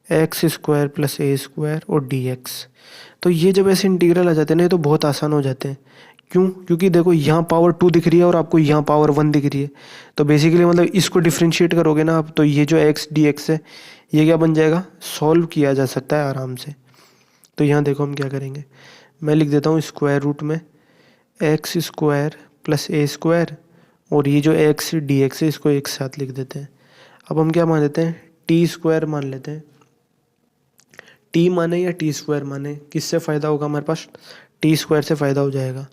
एक्स स्क्वायर प्लस ए स्क्वायर और डी एक्स। तो ये जब ऐसे इंटीग्रल आ जाते हैं ना, ये तो बहुत आसान हो जाते हैं। क्यों? क्योंकि देखो यहाँ पावर 2 दिख रही है और आपको यहाँ पावर 1 दिख रही है। तो बेसिकली मतलब इसको डिफ्रेंशिएट करोगे ना आप, तो ये जो एक्स डी एक्स है ये क्या बन जाएगा, सॉल्व किया जा सकता है आराम से। तो यहाँ देखो हम क्या करेंगे, मैं लिख देता हूँ स्क्वायर रूट में एक्स स्क्वायर प्लस ए स्क्वायर और ये जो एक्स डी एक्स है इसको एक साथ लिख देते हैं। अब हम क्या मान लेते हैं, टी स्क्वायर मान लेते हैं। टी माने या टी स्क्वायर माने, किससे फ़ायदा होगा हमारे पास, टी स्क्वायर से फ़ायदा हो जाएगा।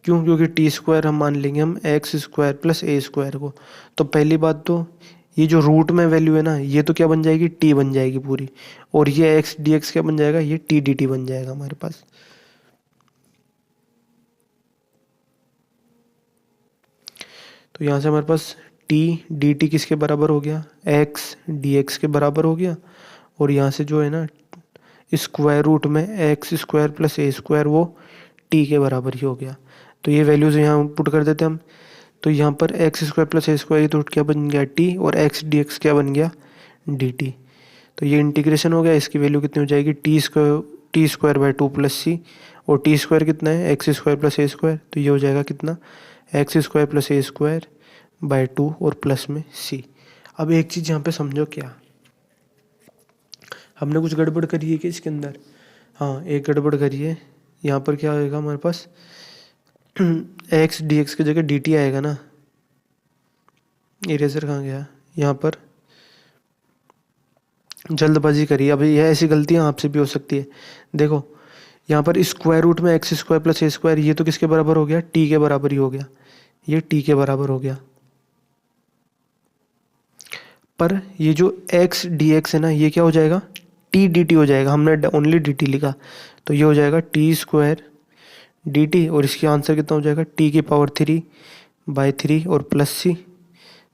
क्यों? क्योंकि टी स्क्वायर हम मान लेंगे हम एक्स स्क्वायर प्लस ए स्क्वायर को। तो पहली बात तो ये जो रूट में वैल्यू है ना, ये तो क्या बन जाएगी, टी बन जाएगी पूरी, और ये एक्स डी एक्स क्या बन जाएगा, ये टी डी टी बन जाएगा हमारे पास। तो यहाँ से हमारे पास टी डी टी किसके बराबर हो गया, एक्स डी एक्स के बराबर हो गया। और यहाँ से जो है ना स्क्वायर रूट में एक्स स्क्वायर प्लस ए स्क्वायर वो टी के बराबर ही हो गया। तो ये वैल्यूज़ यहाँ पुट कर देते हैं हम। तो यहाँ पर एक्स स्क्वायर प्लस ए स्क्वायर तो क्या बन गया, टी, और एक्स डी एक्स क्या बन गया, डी टी। तो ये इंटीग्रेशन हो गया, इसकी वैल्यू कितनी हो जाएगी, टी स्क्वायर बाई 2 प्लस सी, और टी स्क्वायर कितना है, एक्स स्क्वायर प्लस ए स्क्वायर, तो ये हो जाएगा कितना, x square plus A square by 2 और प्लस में सी। अब एक चीज़ यहाँ पे समझो, क्या हमने कुछ गड़बड़ करी है कि इसके अंदर, हाँ एक गड़बड़ करी है। यहाँ पर क्या आएगा हमारे पास, एक्स डी एक्स की जगह डी टी आएगा ना, इरेजर कहाँ गया, यहाँ पर जल्दबाजी करी। अब यह ऐसी गलतियाँ आपसे भी हो सकती है। देखो यहाँ पर स्क्वायर रूट में एक्स स्क्वायर प्लस ए स्क्वायर, ये तो किसके बराबर हो गया, टी के बराबर ही हो गया, ये टी के बराबर हो गया। पर ये जो एक्स डी एक्स है ना, ये क्या हो जाएगा, टी डी टी हो जाएगा। हमने ओनली डी टी लिखा, तो ये हो जाएगा टी स्क्वायर डी टी, और इसका आंसर कितना हो जाएगा, टी की पावर 3 बाई 3 और प्लस सी।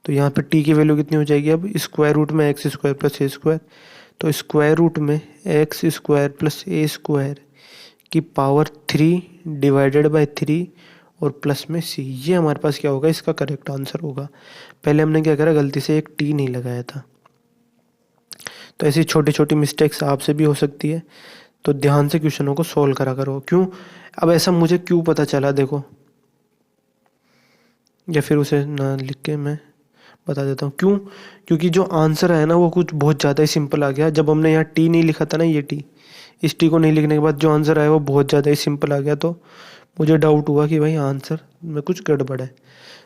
तो यहाँ पे टी की वैल्यू कितनी हो जाएगी, अब स्क्वायर रूट में एक्स स्क्वायर प्लस ए स्क्वायर, तो स्क्वायर रूट में एक्स स्क्वायर प्लस ए स्क्वायर की पावर 3 डिवाइडेड बाई 3 और प्लस में सी। ये हमारे पास क्या होगा, इसका करेक्ट आंसर होगा। पहले हमने क्या करा, गलती से एक टी नहीं लगाया था। तो ऐसी छोटी छोटी मिस्टेक्स आपसे भी हो सकती है, तो ध्यान से क्वेश्चनों को सोल्व करा करो। क्यों? अब ऐसा मुझे क्यों पता चला, देखो, या फिर उसे ना लिख के मैं बता देता हूँ क्यों। क्योंकि जो आंसर है ना वो कुछ बहुत ज़्यादा ही सिंपल आ गया। जब हमने यहाँ टी नहीं लिखा था ना, ये टी, इस टी को नहीं लिखने के बाद जो आंसर आया वो बहुत ज़्यादा ही सिंपल आ गया। तो मुझे डाउट हुआ कि भाई आंसर में कुछ गड़बड़ है।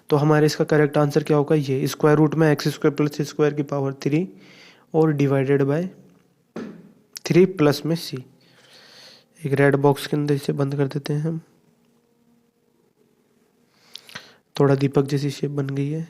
तो हमारे इसका करेक्ट आंसर क्या होगा, ये स्क्वायर रूट में एक्स स्क्वायर प्लस स्क्वायर की पावर 3 और डिवाइडेड बाय 3 प्लस में सी। एक रेड बॉक्स के अंदर इसे बंद कर देते हैं हम। थोड़ा दीपक जैसी शेप बन गई है।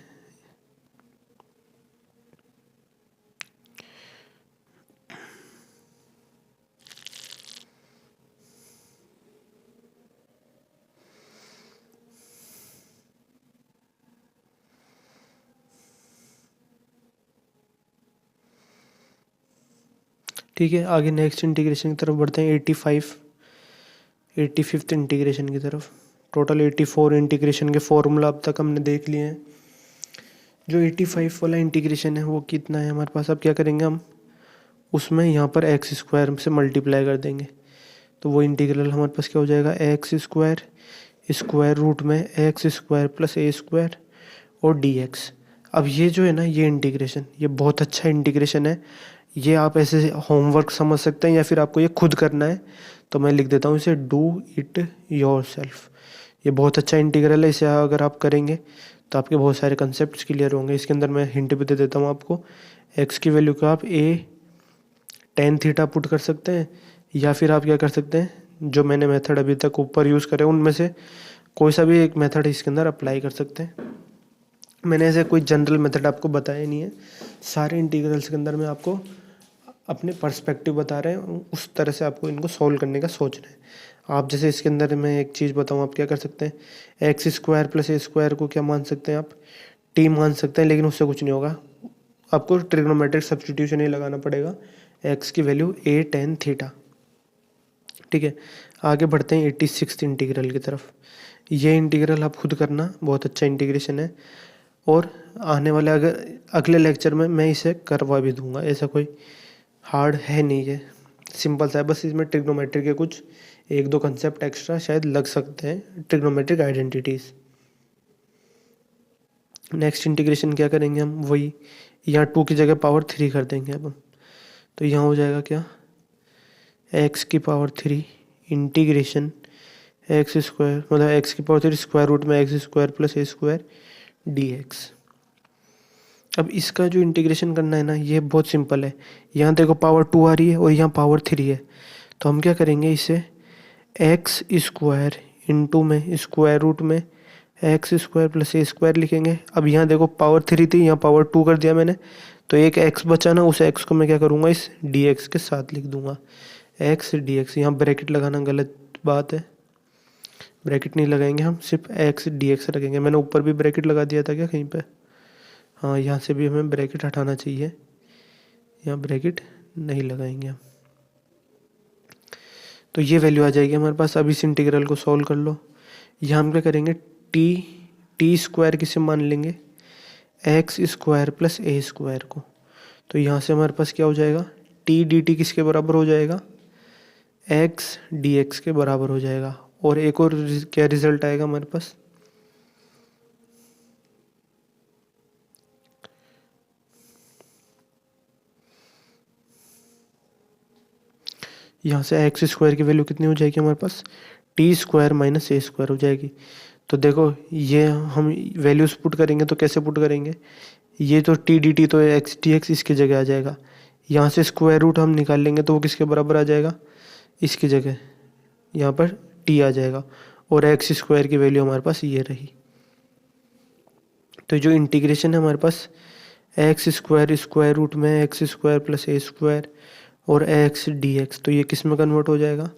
ठीक है, आगे नेक्स्ट इंटीग्रेशन की तरफ बढ़ते हैं, 85th इंटीग्रेशन की तरफ। टोटल 84 इंटीग्रेशन के फॉर्मूला अब तक हमने देख लिए हैं। जो 85 वाला इंटीग्रेशन है वो कितना है हमारे पास, अब क्या करेंगे हम, उसमें यहाँ पर एक्स स्क्वायर से मल्टीप्लाई कर देंगे। तो वो इंटीग्रल हमारे पास क्या हो जाएगा, एक्स स्क्वायर स्क्वायर रूट में एक्स स्क्वायर प्लस ए स्क्वायर और डी एक्स। अब ये जो है ना, ये इंटीग्रेशन, ये बहुत अच्छा इंटीग्रेशन है। ये आप ऐसे होमवर्क समझ सकते हैं या फिर आपको ये खुद करना है, तो मैं लिख देता हूँ इसे, डू इट योरसेल्फ। ये बहुत अच्छा इंटीग्रल है, इसे अगर आप करेंगे तो आपके बहुत सारे कंसेप्ट क्लियर होंगे। इसके अंदर मैं हिंट भी दे देता हूँ आपको। एक्स की वैल्यू को आप tan थीटा पुट कर सकते हैं, या फिर आप क्या कर सकते हैं, जो मैंने मेथड अभी तक ऊपर यूज़ करे उनमें से कोई सा भी एक मेथड इसके अंदर अप्लाई कर सकते हैं। मैंने ऐसे कोई जनरल मेथड आपको बताया नहीं है, सारे इंटीग्रल्स के अंदर मैं आपको अपने पर्सपेक्टिव बता रहे हैं, उस तरह से आपको इनको सॉल्व करने का सोचना है। आप जैसे इसके अंदर मैं एक चीज़ बताऊँ, आप क्या कर सकते हैं, एक्स स्क्वायर प्लस ए स्क्वायर को क्या मान सकते हैं आप, टी मान सकते हैं, लेकिन उससे कुछ नहीं होगा, आपको ट्रिग्नोमेट्रिक सब्स्टिट्यूशन ही लगाना पड़ेगा, एक्स की वैल्यू ए टेन थीटा। ठीक है, आगे बढ़ते हैं 86 इंटीग्रल की तरफ। ये इंटीग्रल आप खुद करना, बहुत अच्छा इंटीग्रेशन है, और आने वाले अगले लेक्चर में मैं इसे करवा भी दूंगा, ऐसा कोई हार्ड है नहीं, है सिंपल सा है, बस इसमें ट्रिग्नोमेट्री के कुछ एक दो कंसेप्ट एक्स्ट्रा शायद लग सकते हैं, ट्रिग्नोमेट्रिक आइडेंटिटीज। नेक्स्ट इंटीग्रेशन क्या करेंगे हम, वही यहाँ 2 की जगह पावर 3 कर देंगे अब हम। तो यहाँ हो जाएगा क्या, एक्स की पावर 3 इंटीग्रेशन एक्स स्क्वायर, मतलब एक्स की पावर 3 स्क्वायर रूट में एक्स स्क्वायर प्लस ए स्क्वायर डी एक्स। अब इसका जो इंटीग्रेशन करना है ना, ये बहुत सिंपल है। यहाँ देखो पावर 2 आ रही है और यहाँ पावर 3 है, तो हम क्या करेंगे, इसे एक्स स्क्वायर इंटू में स्क्वायर रूट में एक्स स्क्वायर प्लस ए स्क्वायर लिखेंगे। अब यहाँ देखो पावर 3 थी, यहाँ पावर 2 कर दिया मैंने, तो एक एक्स बचा ना, उस एक्स को मैं क्या करूँगा, इस डी एक्स के साथ लिख दूंगा, एक्स डी एक्स। यहाँ ब्रैकेट लगाना गलत बात है, ब्रैकेट नहीं लगाएंगे हम, सिर्फ एक्स डी एक्स रखेंगे। मैंने ऊपर भी ब्रैकेट लगा दिया था क्या कहीं पे, हाँ यहाँ से भी हमें ब्रैकेट हटाना चाहिए, यहाँ ब्रैकेट नहीं लगाएंगे हम। तो ये वैल्यू आ जाएगी हमारे पास। अब इस इंटीग्रल को सॉल्व कर लो। यहाँ हम क्या करेंगे, टी स्क्वायर किसे मान लेंगे, एक्स स्क्वायर प्लस ए स्क्वायर को। तो यहाँ से हमारे पास क्या हो जाएगा, टी डी टी किसके बराबर हो जाएगा, एक्स डी एक्स के बराबर हो जाएगा। और एक और क्या रिजल्ट आएगा हमारे पास, यहाँ से एक्स स्क्वायर की वैल्यू कितनी हो जाएगी हमारे पास, T square minus a square हो जाएगी। तो देखो ये हम वैल्यूज पुट करेंगे तो कैसे पुट करेंगे, ये तो टी डी टी तो एक्स डी एक्स इसकी जगह आ जाएगा, यहाँ से स्क्वायर रूट हम निकाल लेंगे तो वो किसके बराबर आ जाएगा, इसकी जगह यहाँ पर टी आ जाएगा, और एक्स स्क्वायर की वैल्यू हमारे पास ये रही। तो जो इंटीग्रेशन है हमारे पास, एक्स स्क्वायर स्क्वायर रूट में एक्स स्क्वायर प्लस ए स्क्वायर और एक्स डी एक्स, तो ये किस में कन्वर्ट हो जाएगा,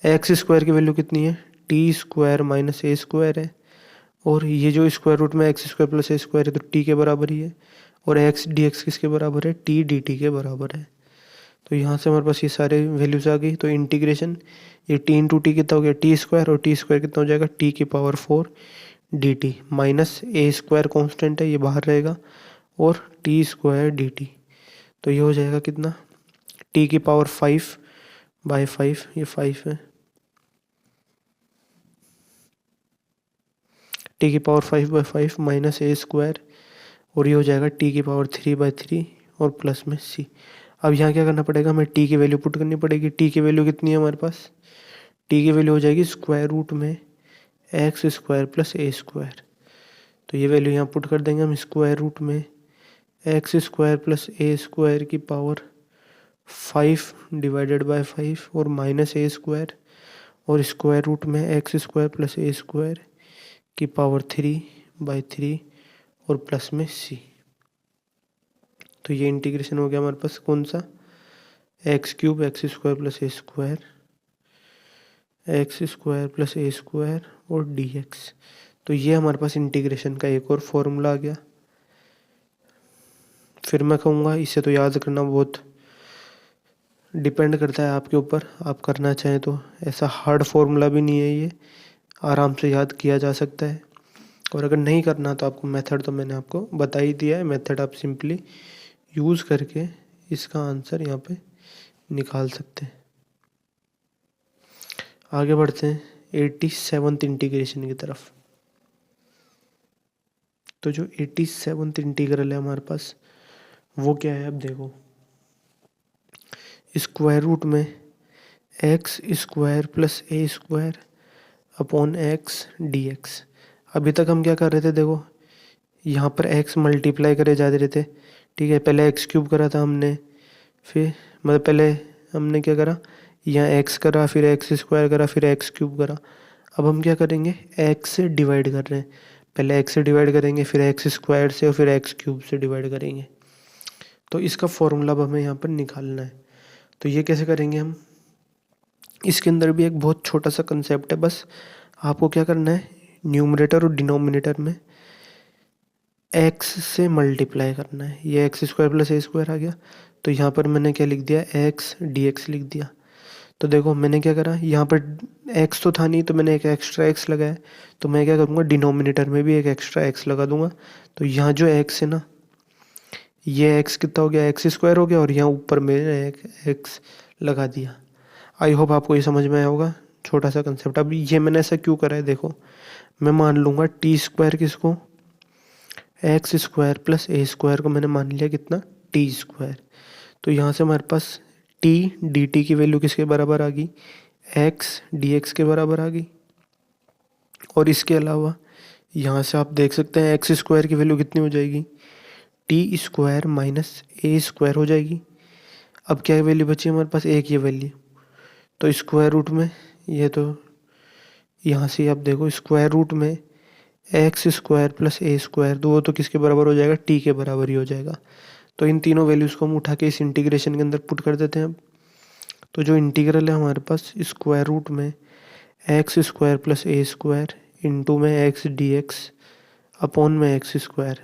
एक्स स्क्वायर की वैल्यू कितनी है, t square minus a square है, और ये जो स्क्वायर रूट में एक्स स्क्वायर प्लस ए स्क्वायर है तो टी के बराबर ही है, और एक्स डी एक्स किसके बराबर है, टी डी टी के बराबर है। तो यहाँ से हमारे पास ये सारे वैल्यूज आ गई। तो इंटीग्रेशन, ये टी इंटू टी कितना हो गया, टी स्क्वायर, और टी स्क्वायर कितना हो जाएगा, टी की power 4 D T minus a square constant है, ये बाहर रहेगा, और टी स्क्वायर डी टी। तो ये हो जाएगा कितना, टी की पावर 5/5, ये 5 है, टी की पावर 5/5 माइनस ए स्क्वायर, और ये हो जाएगा टी की पावर 3/3 और प्लस में सी। अब यहाँ क्या करना पड़ेगा, हमें टी की वैल्यू पुट करनी पड़ेगी। टी की वैल्यू कितनी है हमारे पास, टी की वैल्यू हो जाएगी स्क्वायर रूट में एक्स स्क्वायर प्लस ए स्क्वायर। तो ये वैल्यू यहाँ पुट कर देंगे हम, स्क्वायर रूट में एक्स स्क्वायर प्लस ए स्क्वायर की पावर 5/5 और माइनस ए स्क्वायर, और स्क्वायर रूट में एक्स स्क्वायर प्लस ए स्क्वायर की पावर 3/3 और प्लस में सी। तो ये इंटीग्रेशन हो गया हमारे पास कौन सा, x cube x square plus ए स्क्वायर, एक्स स्क्वायर प्लस ए स्क्वायर और डी एक्स। तो ये हमारे पास इंटीग्रेशन का एक और फॉर्मूला आ गया। फिर मैं कहूँगा इसे तो याद करना बहुत डिपेंड करता है आपके ऊपर, आप करना चाहें तो, ऐसा हार्ड फॉर्मूला भी नहीं है, ये आराम से याद किया जा सकता है। और अगर नहीं करना तो आपको मेथड तो मैंने आपको बता ही दिया है, मेथड आप सिंपली यूज़ करके इसका आंसर यहाँ पे निकाल सकते हैं। आगे बढ़ते हैं 87th इंटीग्रेशन की तरफ। तो जो 87th इंटीग्रल है हमारे पास वो क्या है, अब देखो, स्क्वायर रूट में एक्स स्क्वायर प्लस ए square upon x D x. अभी तक हम क्या कर रहे थे, देखो यहाँ पर एक्स मल्टीप्लाई करे जा रहे थे, ठीक है, पहले एक्स क्यूब करा था हमने, फिर मतलब पहले हमने क्या करा, यहाँ एक्स करा, फिर एक्स स्क्वायर करा, फिर एक्स क्यूब करा। अब हम क्या करेंगे, एक्स से डिवाइड कर रहे हैं, पहले x से डिवाइड करेंगे, फिर एक्स स्क्वायर से और फिर एक्स क्यूब से डिवाइड करेंगे। तो इसका फॉर्मूला अब हमें यहाँ पर निकालना है। तो ये कैसे करेंगे हम, इसके अंदर भी एक बहुत छोटा सा कंसेप्ट है। बस आपको क्या करना है, न्यूमरेटर और डिनोमिनेटर में x से मल्टीप्लाई करना है। ये एक्स स्क्वायर प्लस ए स्क्वायर आ गया, तो यहाँ पर मैंने क्या लिख दिया, x dx लिख दिया। तो देखो मैंने क्या करा, यहाँ पर x तो था नहीं, तो मैंने एक एक्स्ट्रा x लगाया। तो मैं क्या करूँगा, डिनोमिनेटर में भी एक एक्स्ट्रा x लगा दूंगा। तो यहाँ जो x है ना, ये x कितना हो गया, एक्स स्क्वायर हो गया, और यहाँ ऊपर मैंने एक x लगा दिया। आई होप आपको ये समझ में आया होगा, छोटा सा कंसेप्ट। अब ये मैंने ऐसा क्यों करा है, देखो मैं मान लूँगा टी स्क्वायर किसको, एक्स स्क्वायर प्लस ए स्क्वायर को मैंने मान लिया कितना, टी स्क्वायर। तो यहाँ से हमारे पास टी डी टी की वैल्यू किसके बराबर आ गई, एक्स डी एक्स के बराबर आ गई। और इसके अलावा यहाँ से आप देख सकते हैं एक्स स्क्वायर की वैल्यू कितनी हो जाएगी, T square minus a square हो जाएगी। अब क्या वैल्यू बची हमारे पास, एक ये वैल्यू। तो स्क्वायर रूट में ये, तो यहाँ से आप देखो स्क्वायर रूट में एक्स स्क्वायर प्लस ए स्क्वायर, तो वो तो किसके बराबर हो जाएगा, टी के बराबर ही हो जाएगा। तो इन तीनों वैल्यूज़ को हम उठा के इस इंटीग्रेशन के अंदर पुट कर देते हैं अब। तो जो इंटीग्रल है हमारे पास, स्क्वायर रूट में एक्स स्क्वायर प्लस ए स्क्वायर इंटू में एक्स डी एक्स अपॉन में एक्स स्क्वायर।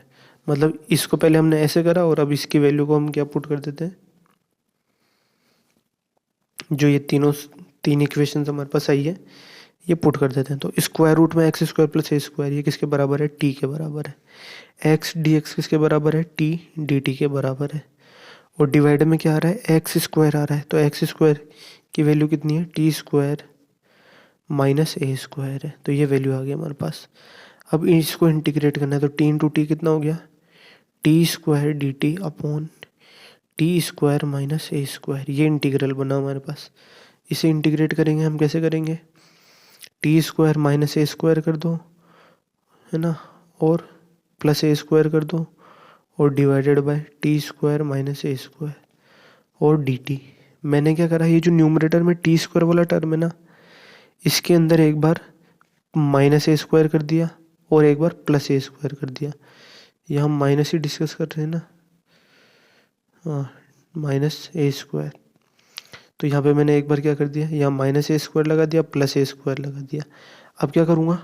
मतलब इसको पहले हमने ऐसे करा और अब इसकी वैल्यू को हम क्या पुट कर देते हैं, जो ये तीन इक्वेशन हमारे पास आई है ये पुट कर देते हैं। तो स्क्वायर रूट में एक्स स्क्वायर प्लस ए स्क्वायर ये किसके बराबर है, टी के बराबर है। एक्स डी एक्स किसके बराबर है, टी डी टी के बराबर है। और डिवाइड में क्या आ रहा है, एक्स स्क्वायर आ रहा है। तो एक्स स्क्वायर की वैल्यू कितनी है, t square minus a square है। तो ये वैल्यू आ गई हमारे पास। अब इसको इंटीग्रेट करना है, तो टी इंटू टी कितना हो गया, t square d t upon t square minus a square. ये इंटीग्रल बना हमारे पास। इसे इंटीग्रेट करेंगे हम, कैसे करेंगे, t square minus a square कर दो, है ना, और प्लस ए स्क्वायर कर दो, और divided by T square minus a square और डी टी। मैंने क्या करा, ये जो न्यूमरेटर में टी स्क्वायर वाला टर्म है ना, इसके अंदर एक बार माइनस ए स्क्वायर कर दिया और एक बार प्लस ए स्क्वायर कर दिया। ये हम माइनस ही डिस्कस कर रहे हैं ना, हाँ, माइनस ए स्क्वायर। तो यहाँ पे मैंने एक बार क्या कर दिया, यहाँ माइनस ए स्क्वायर लगा दिया, प्लस ए स्क्वायर लगा दिया। अब क्या करूँगा,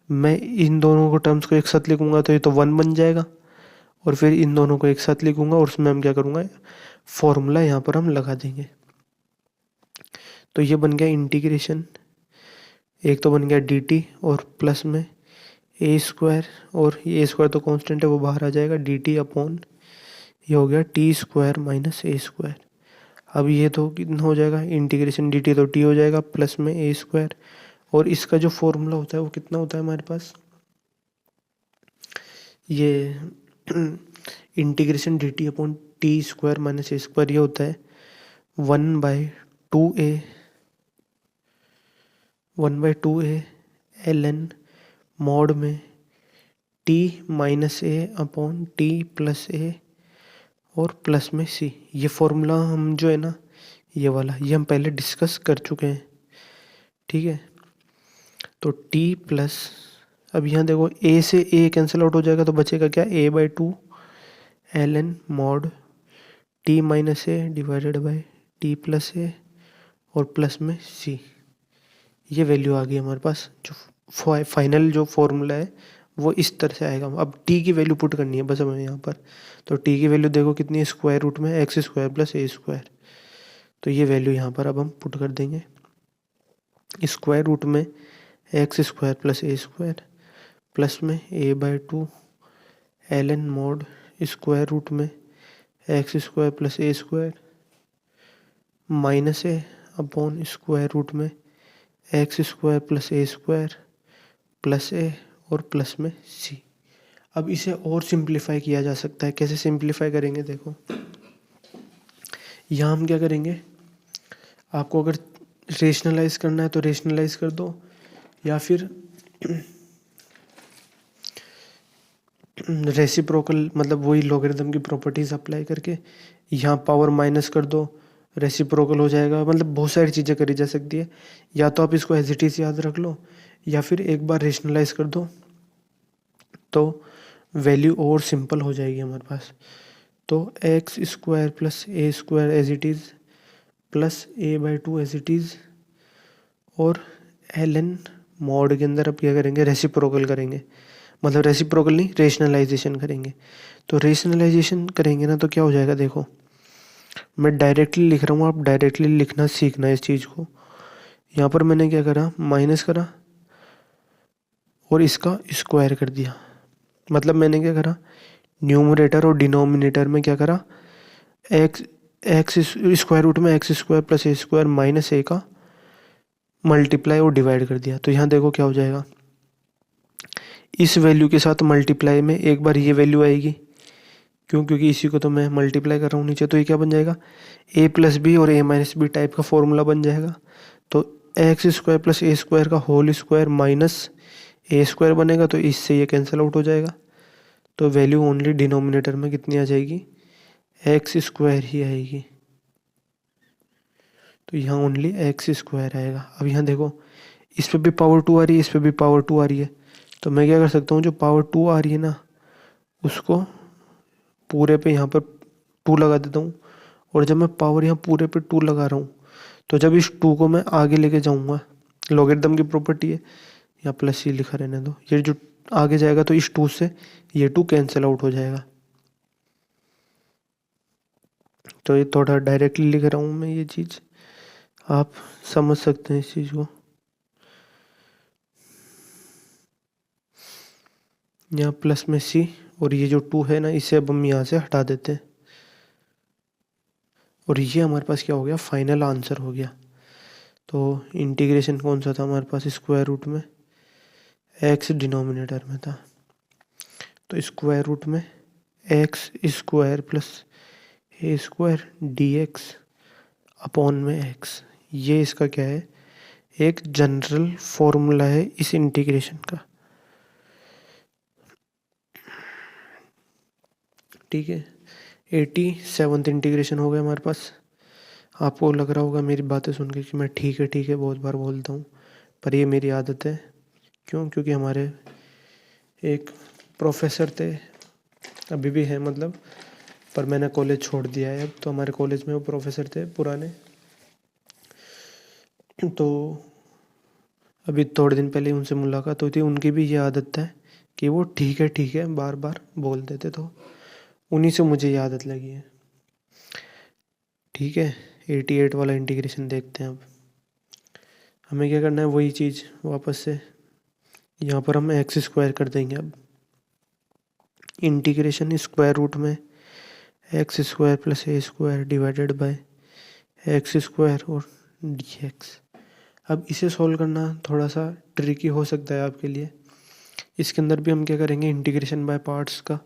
मैं इन दोनों को टर्म्स को एक साथ लिखूँगा तो ये तो 1 बन जाएगा, और फिर इन दोनों को एक साथ लिखूँगा और उसमें हम क्या करूँगा, फॉर्मूला यहाँ पर हम लगा देंगे। तो ये बन गया इंटीग्रेशन, एक तो बन गया डी टी और प्लस में ए स्क्वायर, और ये ए स्क्वायर तो कांस्टेंट है वो बाहर आ जाएगा, डी टी अपॉन ये हो गया t square minus a square. अब ये तो कितना हो जाएगा, इंटीग्रेशन डी टी तो टी हो जाएगा प्लस में ए स्क्वायर, और इसका जो फॉर्मूला होता है वो कितना होता है हमारे पास, ये integration d t upon t square minus a square, ये होता है 1/2a ln मॉड में t minus a upon t plus a और प्लस में सी। ये फॉर्मूला हम जो है ना, ये वाला, ये हम पहले डिस्कस कर चुके हैं, ठीक है। तो टी प्लस, अब यहाँ देखो ए से ए कैंसिल आउट हो जाएगा, तो बचेगा क्या, a/2 ln mod t minus a divided by t plus a और प्लस में सी। ये वैल्यू आ गई हमारे पास। जो फाइनल जो फॉर्मूला है वो इस तरह से आएगा। अब टी की वैल्यू पुट करनी है बस हमें यहाँ पर। तो टी की वैल्यू देखो कितनी है, स्क्वायर रूट में एक्स स्क्वायर प्लस ए स्क्वायर। तो ये वैल्यू यहाँ पर अब हम पुट कर देंगे, स्क्वायर रूट में एक्स स्क्वायर प्लस ए स्क्वायर प्लस में a/2 ln mod square root में x square plus A square minus a upon square root में x square plus A square plus a और प्लस में c. अब इसे और simplify किया जा सकता है। कैसे सिंप्लीफाई करेंगे, देखो यहाँ हम क्या करेंगे, आपको अगर रेशनलाइज करना है तो रेशनलाइज कर दो, या फिर रेसिप्रोकल मतलब वही लॉगरिथम की प्रॉपर्टीज अप्लाई करके यहाँ पावर माइनस कर दो, रेसिप्रोकल हो जाएगा। मतलब बहुत सारी चीज़ें करी जा सकती है। या तो आप इसको एज इट इज़ याद रख लो, या फिर एक बार रेशनलाइज कर दो तो वैल्यू और सिंपल हो जाएगी हमारे पास। तो x square plus A square as it is plus a/2 as it is, और ln मॉड के अंदर अब क्या करेंगे, रेसिप्रोकल करेंगे, मतलब रेसिप्रोकल नहीं, रेशनलाइजेशन करेंगे। तो रेशनलाइजेशन करेंगे ना तो क्या हो जाएगा, देखो मैं डायरेक्टली लिख रहा हूँ, आप डायरेक्टली लिखना सीखना है इस चीज़ को। यहाँ पर मैंने क्या करा, माइनस करा और इसका स्क्वायर कर दिया। मतलब मैंने क्या करा, न्यूमरेटर और डिनोमिनेटर में क्या करा, एक्स एक्स स्क्वायर रूट में एक्स स्क्वायर प्लस ए स्क्वायर माइनस ए का मल्टीप्लाई और डिवाइड कर दिया। तो यहाँ देखो क्या हो जाएगा, इस वैल्यू के साथ मल्टीप्लाई में एक बार ये वैल्यू आएगी, क्योंकि इसी को तो मैं मल्टीप्लाई कर रहा हूँ नीचे। तो ये क्या बन जाएगा, ए प्लस बी और ए माइनस बी टाइप का फॉर्मूला बन जाएगा। तो एक्स स्क्वायर प्लस ए स्क्वायर का whole square minus a square बनेगा, तो इससे ये कैंसिल आउट हो जाएगा। तो वैल्यू ओनली डिनोमिनेटर में कितनी आ जाएगी, एक्स स्क्वायर ही आएगी। तो यहाँ ओनली एक्स स्क्वायर आएगा। अब यहाँ देखो, इस पे भी पावर 2 आ रही है, इस पे भी पावर 2 आ रही है। तो मैं क्या कर सकता हूँ, जो पावर 2 आ रही है ना, उसको पूरे पे यहाँ पर 2 लगा देता हूँ। और जब मैं पावर यहाँ पूरे पे 2 लगा रहा हूँ, तो जब इस 2 को मैं आगे लेके जाऊँगा, लॉगरिथम की प्रॉपर्टी है, या प्लस ही लिखा रहने दो, ये जो आगे जाएगा तो इस 2 से ये 2 कैंसिल आउट हो जाएगा। तो ये थोड़ा डायरेक्टली लिख रहा हूँ मैं, ये चीज़ आप समझ सकते हैं इस चीज़ को। यहाँ प्लस में सी, और ये जो 2 है ना, इसे अब हम यहाँ से हटा देते हैं। और ये हमारे पास क्या हो गया, फाइनल आंसर हो गया। तो इंटीग्रेशन कौन सा था हमारे पास, स्क्वायर रूट में एक्स डिनोमिनेटर में था। तो स्क्वायर रूट में एक्स स्क्वायर प्लस ए स्क्वायर डी एक्स अपॉन में एक्स, ये इसका क्या है, एक जनरल फॉर्मूला है इस इंटीग्रेशन का। ठीक है, 87th इंटीग्रेशन हो गया हमारे पास। आपको लग रहा होगा मेरी बातें सुन के कि मैं ठीक है बहुत बार बोलता हूँ, पर ये मेरी आदत है। क्यों, क्योंकि हमारे एक प्रोफेसर थे, अभी भी है मतलब, पर मैंने कॉलेज छोड़ दिया है अब। तो हमारे कॉलेज में वो प्रोफेसर थे पुराने, तो अभी थोड़े दिन पहले उनसे मुलाकात हुई थी। उनकी भी ये आदत है कि वो ठीक है बार बार बोल देते, तो उन्हीं से मुझे ये आदत लगी है। ठीक है, 88 वाला इंटीग्रेशन देखते हैं। अब हमें क्या करना है, वही चीज़ वापस से यहाँ पर हम एक्स स्क्वायर कर देंगे। अब इंटीग्रेशन स्क्वायर रूट में x square plus A square divided by x square और डी एक्स। अब इसे सॉल्व करना थोड़ा सा ट्रिकी हो सकता है आपके लिए। इसके अंदर भी हम क्या करेंगे, इंटीग्रेशन बाय पार्ट्स का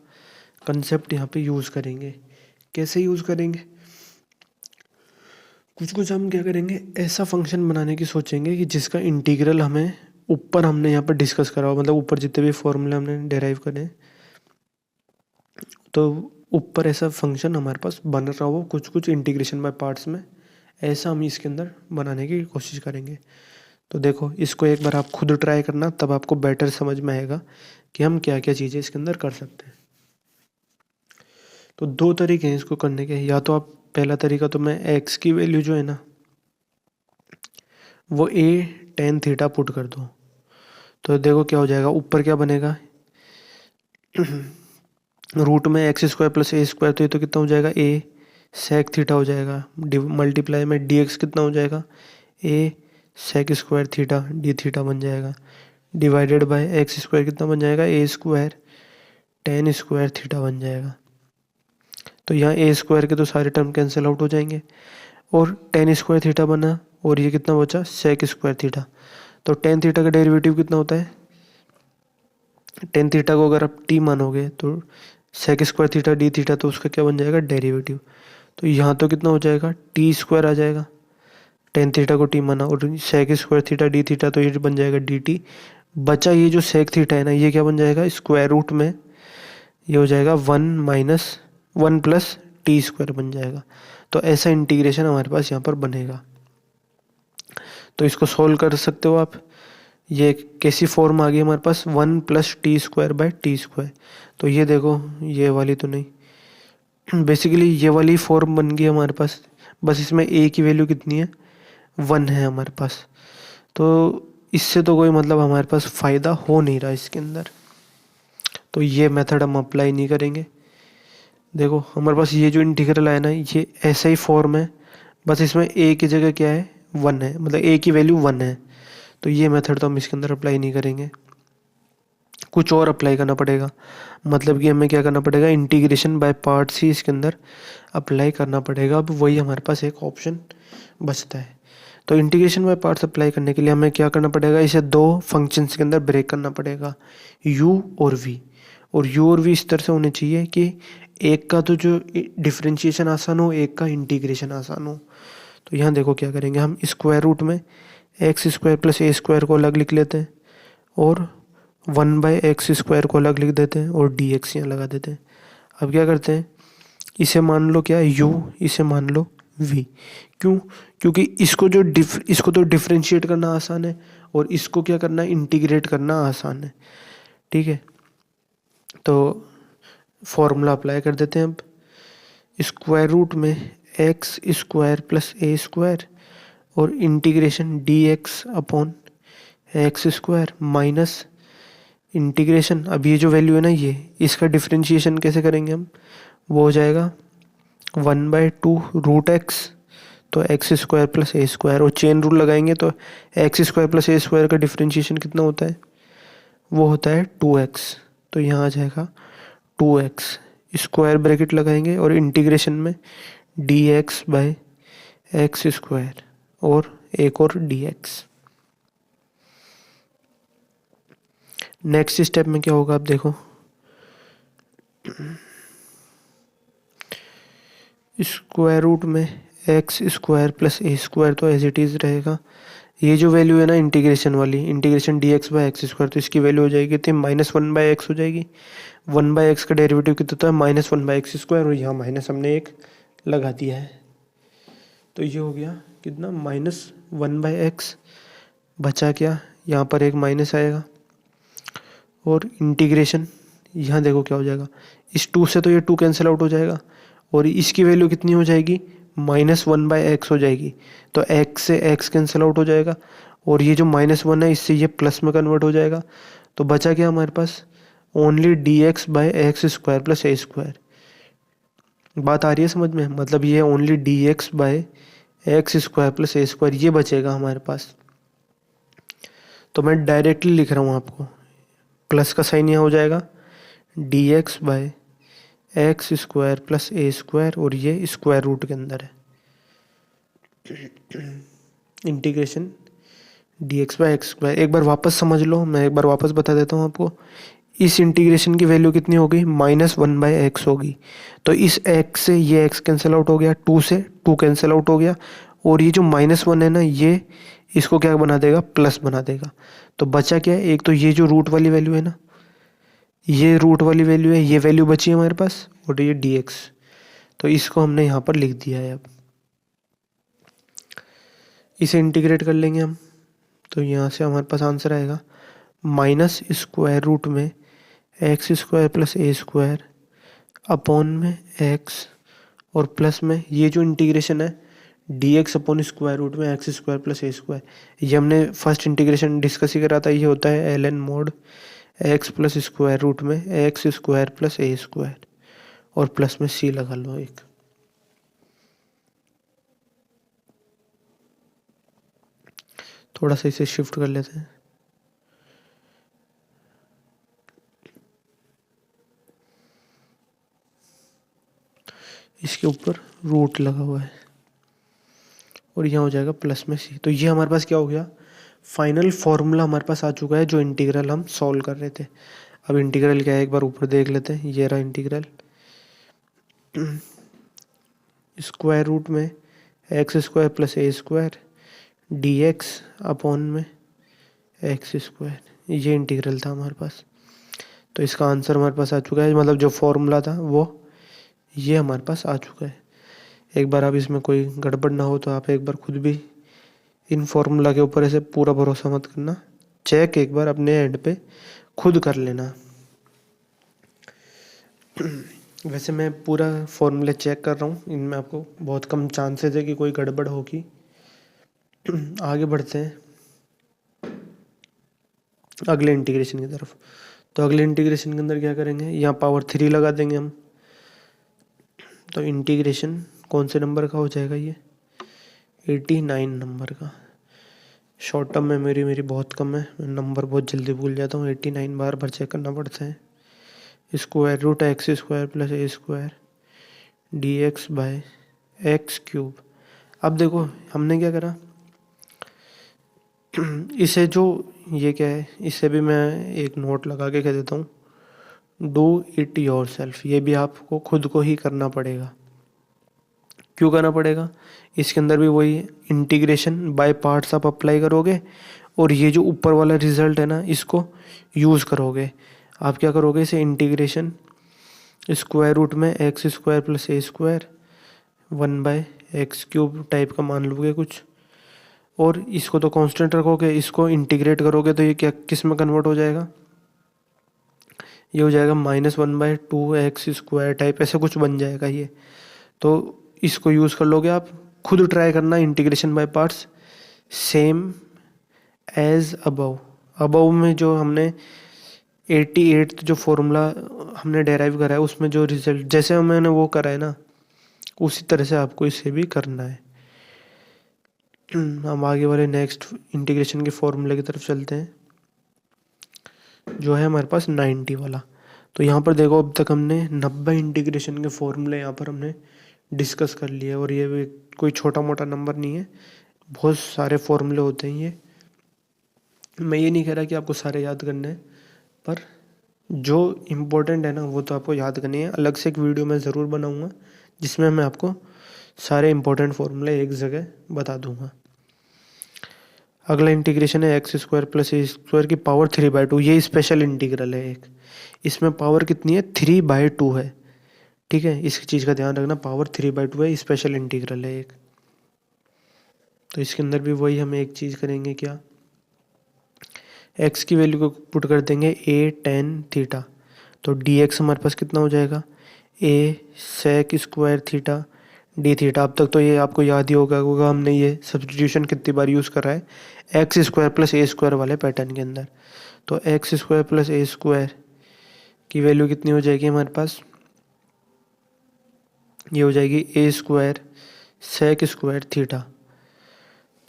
कंसेप्ट यहाँ पे यूज़ करेंगे। कैसे यूज़ करेंगे, कुछ हम क्या करेंगे, ऐसा फंक्शन बनाने की सोचेंगे कि जिसका इंटीग्रल हमें ऊपर हमने यहाँ पर डिस्कस करा हो, मतलब ऊपर जितने भी फॉर्मूले हमने डेराइव करे, तो ऊपर ऐसा फंक्शन हमारे पास बन रहा हो कुछ इंटीग्रेशन बाय पार्ट्स में, ऐसा हम इसके अंदर बनाने की कोशिश करेंगे। तो देखो, इसको एक बार आप खुद ट्राई करना, तब आपको बेटर समझ में आएगा कि हम क्या क्या चीज़ें इसके अंदर कर सकते हैं। तो 2 तरीके हैं इसको करने के। या तो आप, पहला तरीका तो मैं एक्स की वैल्यू जो है ना, वो a tan थीटा पुट कर दो। तो देखो क्या हो जाएगा, ऊपर क्या बनेगा, रूट में एक्स स्क्वायर प्लस ए स्क्वायर, तो ये तो कितना हो जाएगा, a sec थीटा हो जाएगा। मल्टीप्लाई में dx कितना हो जाएगा, a sec square theta d theta बन जाएगा। डिवाइडेड बाय एक्स स्क्वायर कितना बन जाएगा, a square tan square theta बन जाएगा। तो यहाँ a स्क्वायर के तो सारे टर्म कैंसिल आउट हो जाएंगे, और tan स्क्वायर थीटा बना, और ये कितना बचा, sec स्क्वायर थीटा। तो tan थीटा का डेरिवेटिव कितना होता है, tan थीटा को अगर आप t मानोगे तो sec square theta d theta, तो उसका क्या बन जाएगा, डेरिवेटिव। तो यहाँ तो कितना हो जाएगा, टी स्क्वायर आ जाएगा, tan थीटा को t माना, और sec square theta d theta, तो ये बन जाएगा डी टी। बचा ये जो sec थीटा है ना, ये क्या बन जाएगा, स्क्वायर रूट में ये हो जाएगा 1 प्लस टी स्क्वायर बन जाएगा। तो ऐसा इंटीग्रेशन हमारे पास यहाँ पर बनेगा। तो इसको सोल्व कर सकते हो आप। ये कैसी फॉर्म आ गई हमारे पास, 1+t²/t²। तो ये देखो, ये वाली तो नहीं, बेसिकली ये वाली फॉर्म बन गई हमारे पास। बस इसमें a की वैल्यू कितनी है, 1 है हमारे पास। तो इससे तो कोई मतलब हमारे पास फ़ायदा हो नहीं रहा इसके अंदर, तो ये मेथड हम अप्लाई नहीं करेंगे। देखो हमारे पास ये जो इंटीग्रल आया ना, ये ऐसा ही फॉर्म है, बस इसमें a की जगह क्या है, 1 है, मतलब a की वैल्यू 1 है। तो ये मेथड तो हम इसके अंदर अप्लाई नहीं करेंगे, कुछ और अप्लाई करना पड़ेगा। मतलब कि हमें क्या करना पड़ेगा, इंटीग्रेशन बाय पार्ट्स ही इसके अंदर अप्लाई करना पड़ेगा। अब वही हमारे पास एक ऑप्शन बचता है। तो इंटीग्रेशन बाय पार्ट्स अप्लाई करने के लिए हमें क्या करना पड़ेगा, इसे दो फंक्शंस के अंदर ब्रेक करना पड़ेगा, u और v। और u और v इस तरह से होने चाहिए कि एक का तो जो डिफरेंशिएशन आसान हो, एक का इंटीग्रेशन आसान हो। तो यहाँ देखो क्या करेंगे, हम स्क्वायर रूट में x² + a² को अलग लिख लेते हैं, और 1/x² को अलग लिख देते हैं, और dx यहाँ लगा देते हैं। अब क्या करते हैं, इसे मान लो क्या है u, इसे मान लो v। क्यों, क्योंकि इसको तो डिफरेंशिएट करना आसान है, और इसको क्या करना है, इंटीग्रेट करना आसान है। ठीक है, तो फॉर्मूला अप्लाई कर देते हैं। अब स्क्वायर रूट में x² + a² और इंटीग्रेशन dx/x² माइनस इंटीग्रेशन, अब ये जो वैल्यू है ना, ये इसका डिफरेंशिएशन कैसे करेंगे हम, वो हो जाएगा 1/2√x, तो x² + a², और चेन रूल लगाएंगे तो x² + a² का डिफरेंशिएशन कितना होता है, वो होता है 2x। तो यहाँ आ जाएगा 2x, स्क्वायर ब्रैकेट लगाएंगे और इंटीग्रेशन में dx/x² और एक और dx। नेक्स्ट स्टेप में क्या होगा, आप देखो, स्क्वायर रूट में x² + a² तो एज इट इज़ रहेगा। ये जो वैल्यू है ना इंटीग्रेशन वाली, इंटीग्रेशन dx/x², तो इसकी वैल्यू हो जाएगी तो -1/x हो जाएगी। 1/x का डेरिवेटिव कितना होता है, -1/x², और यहाँ माइनस हमने एक लगा दिया है। तो ये हो गया कितना, -1/x। बचा क्या, यहाँ पर एक माइनस आएगा, और इंटीग्रेशन, यहाँ देखो क्या हो जाएगा, इस 2 से तो ये 2 कैंसिल आउट हो जाएगा, और इसकी वैल्यू कितनी हो जाएगी, -1/x हो जाएगी। तो x से x कैंसिल आउट हो जाएगा, और ये जो -1 है इससे ये प्लस में कन्वर्ट हो जाएगा। तो बचा क्या हमारे पास, ओनली dx/x² + a²। बात आ रही है समझ में, मतलब ये ओनली dx/x² + a², ये बचेगा हमारे पास। तो मैं डायरेक्टली लिख रहा हूँ आपको, प्लस का साइन यहाँ हो जाएगा, dx/x² + a², और ये स्क्वायर रूट के अंदर है, इंटीग्रेशन dx/x²। एक बार वापस समझ लो, मैं एक बार वापस बता देता हूँ आपको। इस इंटीग्रेशन की वैल्यू कितनी होगी, -1/x होगी। तो इस x से ये x कैंसिल आउट हो गया, 2 से 2 कैंसिल आउट हो गया, और ये जो -1 है ना, ये इसको क्या बना देगा, प्लस बना देगा। तो बचा क्या है, एक तो ये जो रूट वाली वैल्यू है ना, ये रूट वाली वैल्यू है, ये वैल्यू बची है हमारे पास, और ये dx। तो इसको हमने यहाँ पर लिख दिया है। अब इसे इंटीग्रेट कर लेंगे हम, तो यहाँ से हमारे पास आंसर आएगा -√में x² + a² अपॉन में x, और प्लस में ये जो इंटीग्रेशन है dx/√में x² + a²। ये हमने फर्स्ट इंटीग्रेशन डिस्कस ही करा था, ये होता है ln mod x + √में x² + a², और प्लस में c लगा लो एक। थोड़ा सा इसे शिफ्ट कर लेते हैं, इसके ऊपर रूट लगा हुआ है, और यहाँ हो जाएगा प्लस में c। तो ये हमारे पास क्या हो गया, फाइनल फॉर्मूला हमारे पास आ चुका है, जो इंटीग्रल हम सॉल्व कर रहे थे। अब इंटीग्रल क्या है, एक बार ऊपर देख लेते हैं। ये रहा इंटीग्रल, स्क्वायर रूट में x² + a² dx अपॉन में x², ये इंटीग्रल था हमारे पास। तो इसका आंसर हमारे पास आ चुका है, मतलब जो फॉर्मूला था वो ये हमारे पास आ चुका है। एक बार आप इसमें कोई गड़बड़ ना हो तो आप एक बार खुद भी इन फॉर्मूला के ऊपर ऐसे पूरा भरोसा मत करना, चेक एक बार अपने एंड पे खुद कर लेना। वैसे मैं पूरा फॉर्मूला चेक कर रहा हूँ, इनमें आपको बहुत कम चांसेस है कि कोई गड़बड़ होगी। आगे बढ़ते हैं अगले इंटीग्रेशन की तरफ। तो अगले इंटीग्रेशन के अंदर क्या करेंगे, यहाँ पावर 3 लगा देंगे हम। तो इंटीग्रेशन कौन से नंबर का हो जाएगा ये, 89 नंबर का। शॉर्ट टर्म मेमोरी मेरी बहुत कम है, मैं नंबर बहुत जल्दी भूल जाता हूँ। 89 बार बार चेक करना पड़ता है। Square root x square plus A square d x by x cube. अब देखो हमने क्या करा, इसे जो ये क्या है, इसे भी मैं एक नोट लगा के कह देता हूँ, डू इट योर सेल्फ। ये भी आपको खुद को ही करना पड़ेगा। क्यों करना पड़ेगा, इसके अंदर भी वही इंटीग्रेशन बाय पार्ट्स आप अप्लाई करोगे, और ये जो ऊपर वाला रिजल्ट है ना, इसको यूज़ करोगे। आप क्या करोगे, इसे इंटीग्रेशन स्क्वायर रूट में एक्स स्क्वायर प्लस ए स्क्वायर 1/x³ टाइप का मान लोगे कुछ, और इसको तो कांस्टेंट रखोगे, इसको इंटीग्रेट करोगे तो ये क्या किस में कन्वर्ट हो जाएगा, ये हो जाएगा -1/2x² टाइप, ऐसा कुछ बन जाएगा ये। तो इसको यूज़ कर लोगे आप। खुद ट्राई करना integration by parts, same as above. Above में जो हमने 88 जो फॉर्मूला हमने डेराइव करा है, उसमें जो रिजल्ट जैसे मैंने वो करा है ना, उसी तरह से आपको इसे भी करना है। हम आगे वाले नेक्स्ट इंटीग्रेशन के फॉर्मूले की तरफ चलते हैं, जो है हमारे पास 90 वाला। तो यहाँ पर देखो अब तक हमने 90 इंटीग्रेशन के फॉर्मूले यहाँ पर हमने डिस्कस कर लिए, और ये भी कोई छोटा मोटा नंबर नहीं है, बहुत सारे फॉर्मूले होते हैं ये। मैं ये नहीं कह रहा कि आपको सारे याद करने हैं, पर जो इम्पोर्टेंट है ना वो तो आपको याद करनी है। अलग से एक वीडियो मैं ज़रूर बनाऊँगा जिसमें मैं आपको सारे इम्पोर्टेंट फॉर्मूले एक जगह बता दूंगा। अगला इंटीग्रेशन है एक्स स्क्वायर प्लस ए स्क्वायर की पावर 3/2। ये स्पेशल इंटीग्रल है एक, इसमें पावर कितनी है, 3/2 है। ठीक है, इस चीज़ का ध्यान रखना, पावर 3/2 है, स्पेशल इंटीग्रल है एक। तो इसके अंदर भी वही हम एक चीज़ करेंगे, क्या, एक्स की वैल्यू को पुट कर देंगे a tan थीटा। तो डी एक्स हमारे पास कितना हो जाएगा, a sec square theta d theta. अब तक तो ये आपको याद ही होगा हमने ये सब्स्टिट्यूशन कितनी बार यूज़ करा है, एक्स स्क्वायर प्लस ए स्क्वायर वाले पैटर्न के अंदर। तो एक्स स्क्वायर प्लस ए स्क्वायर की वैल्यू कितनी हो जाएगी हमारे पास, ये हो जाएगी ए स्क्वायर सेक स्क्वायर थीटा।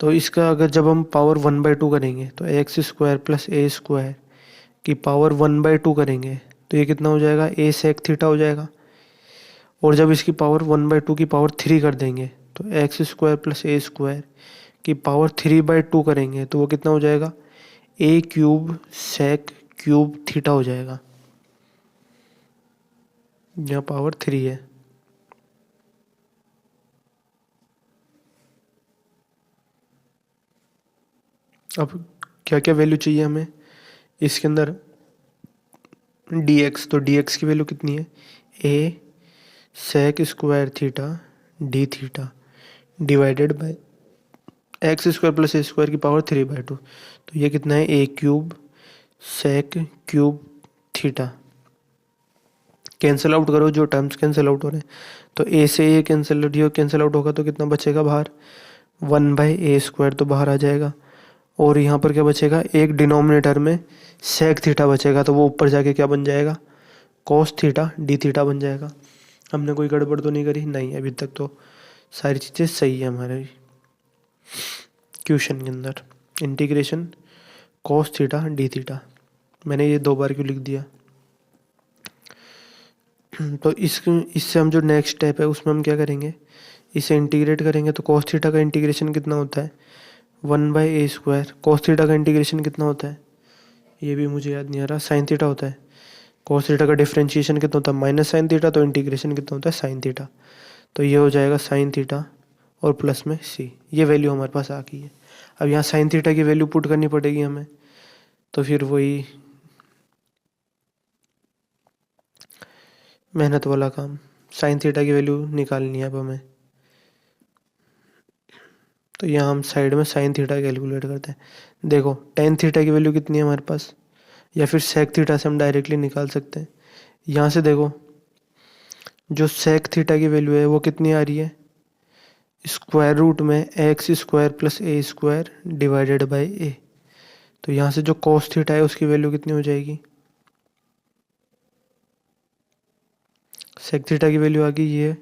तो इसका अगर जब हम पावर 1/2 करेंगे तो एक्स स्क्वायर प्लस ए स्क्वायर की पावर 1/2 करेंगे तो ये कितना हो जाएगा, ए सेक थीटा हो जाएगा। और जब इसकी पावर 1/2 की पावर 3 कर देंगे तो एक्स स्क्वायर प्लस ए स्क्वायर की पावर 3/2 करेंगे तो वो कितना हो जाएगा, ए क्यूब सेक क्यूब थीटा हो जाएगा। यहाँ पावर 3 है। अब क्या क्या वैल्यू चाहिए हमें इसके अंदर, dx, तो dx की वैल्यू कितनी है, a sec square theta d theta divided by x square plus A square की पावर 3/2। तो ये कितना है, a cube sec cube theta. Cancel out करो, जो टर्म्स कैंसिल आउट हो रहे हैं, तो ए से ए कैंसिल आउट होगा तो कितना बचेगा बाहर, 1/a² तो बाहर आ जाएगा। और यहाँ पर क्या बचेगा, एक डिनोमिनेटर में सेक थीटा बचेगा, तो वो ऊपर जाके क्या बन जाएगा, कॉस थीटा डी थीटा बन जाएगा। हमने कोई गड़बड़ तो नहीं करी, नहीं, अभी तक तो सारी चीज़ें सही है हमारे क्वेश्चन के अंदर। Integration cos theta d theta, मैंने ये 2 बार क्यों लिख दिया। तो इससे हम जो नेक्स्ट स्टेप है उसमें हम क्या करेंगे, इसे इंटीग्रेट करेंगे। तो कॉस थीटा का इंटीग्रेशन कितना होता है, 1/a²। कॉस थीटा का इंटीग्रेशन कितना होता है, ये भी मुझे याद नहीं आ रहा, साइन थीटा होता है। कॉस थीटा का डिफरेंशिएशन कितना होता है, माइनस साइन थीटा, तो इंटीग्रेशन कितना होता है, साइन थीटा। तो ये हो जाएगा साइन थीटा और प्लस में सी, ये वैल्यू हमारे पास आ गई है। अब यहाँ साइन थीटा की वैल्यू पुट करनी पड़ेगी हमें, तो फिर वही मेहनत वाला काम, साइन थीटा की वैल्यू निकालनी है अब हमें। तो यहाँ हम साइड में साइन थीटा कैलकुलेट करते हैं। देखो टेन थीटा की वैल्यू कितनी है हमारे पास, या फिर सेक थीटा से हम डायरेक्टली निकाल सकते हैं। यहाँ से देखो जो सेक थीटा की वैल्यू है वो कितनी आ रही है, स्क्वायर रूट में x square plus A square divided by a. तो यहाँ से जो कोस थीटा है उसकी वैल्यू कितनी हो जाएगी, सेक थीटा की वैल्यू आ गई ये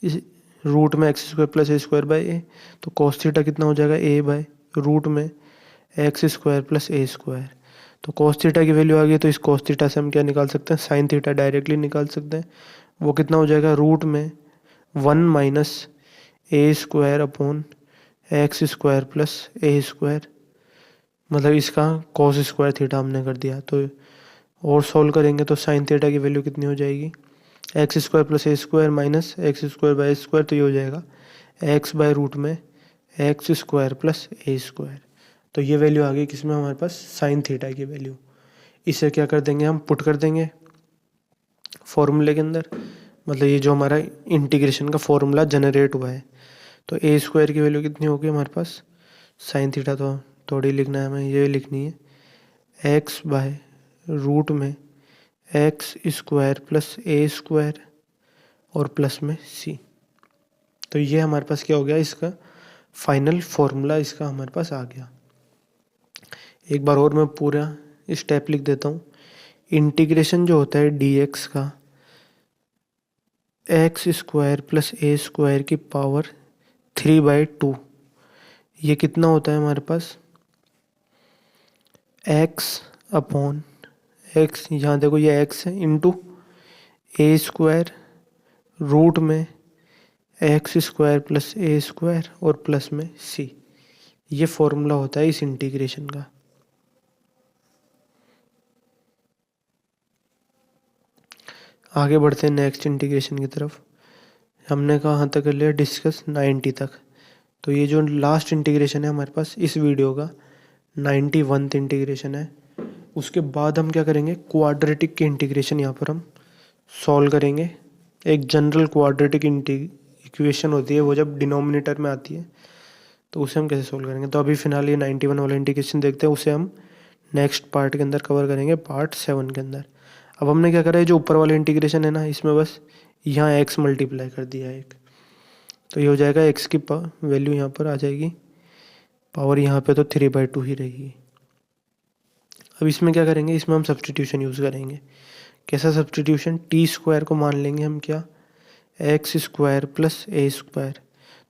इस रूट में x square plus A square by a. तो कोस थीटा कितना हो जाएगा, ए बाय रूट में एक्स स्क्वायर प्लस ए स्क्वायर। तो कोस थीटा की वैल्यू आ गई, तो इस कोस थीटा से हम क्या निकाल सकते हैं, साइन थीटा डायरेक्टली निकाल सकते हैं। वो कितना हो जाएगा, रूट में 1 - a square upon x square plus A square, मतलब इसका कोस स्क्वायर थीटा हमने कर दिया। तो और सॉल्व करेंगे तो साइन थीटा की वैल्यू कितनी हो जाएगी, x square plus A square minus x square by square. तो ये हो जाएगा एक्स बाय रूट में एक्स स्क्वायर प्लस ए स्क्वायर। तो ये वैल्यू आ गई किसमें हमारे पास, साइन थीटा की वैल्यू। इसे क्या कर देंगे, हम पुट कर देंगे फॉर्मूले के अंदर, मतलब ये जो हमारा इंटीग्रेशन का फॉर्मूला जनरेट हुआ है। तो ए स्क्वायर की वैल्यू कितनी होगी हमारे पास, साइन थीटा तो थोड़ी लिखना है हमें, ये लिखनी है एक्स बाय रूट में एक्स स्क्वायर प्लस ए स्क्वायर और प्लस में सी। तो ये हमारे पास क्या हो गया, इसका फाइनल फॉर्मूला इसका हमारे पास आ गया। एक बार और मैं पूरा स्टेप लिख देता हूँ। इंटीग्रेशन जो होता है dx का एक्स स्क्वायर प्लस ए स्क्वायर की पावर 3/2, ये कितना होता है हमारे पास, x अपॉन एक्स, यहाँ देखो ये x है, इंटू ए स्क्वायर रूट में एक्स स्क्वायर प्लस ए स्क्वायर और प्लस में c। ये फॉर्मूला होता है इस इंटीग्रेशन का। आगे बढ़ते हैं नेक्स्ट इंटीग्रेशन की तरफ। हमने कहाँ तक कर लिया डिस्कस, 90 तक। तो ये जो लास्ट इंटीग्रेशन है हमारे पास इस वीडियो का 91वां इंटीग्रेशन है। उसके बाद हम क्या करेंगे, क्वाड्रेटिक के इंटीग्रेशन यहाँ पर हम सॉल्व करेंगे। एक जनरल क्वाड्रेटिक इक्वेशन होती है, वो जब डिनोमिनेटर में आती है तो उसे हम कैसे सॉल्व करेंगे। तो अभी फिलहाल ये 91 वाला इंटीग्रेशन देखते हैं, उसे हम नेक्स्ट पार्ट के अंदर कवर करेंगे, पार्ट 7 के अंदर। अब हमने क्या करा है, जो ऊपर वाला इंटीग्रेशन है ना, इसमें बस यहाँ x मल्टीप्लाई कर दिया है एक, तो ये हो जाएगा x की वैल्यू यहाँ पर आ जाएगी, पावर यहाँ पे तो 3/2 ही रहेगी। अब इसमें क्या करेंगे, इसमें हम सब्सटीट्यूशन यूज़ करेंगे। कैसा सब्सटीट्यूशन, टी स्क्वायर को मान लेंगे हम क्या, एक्स स्क्वायर प्लस ए स्क्वायर।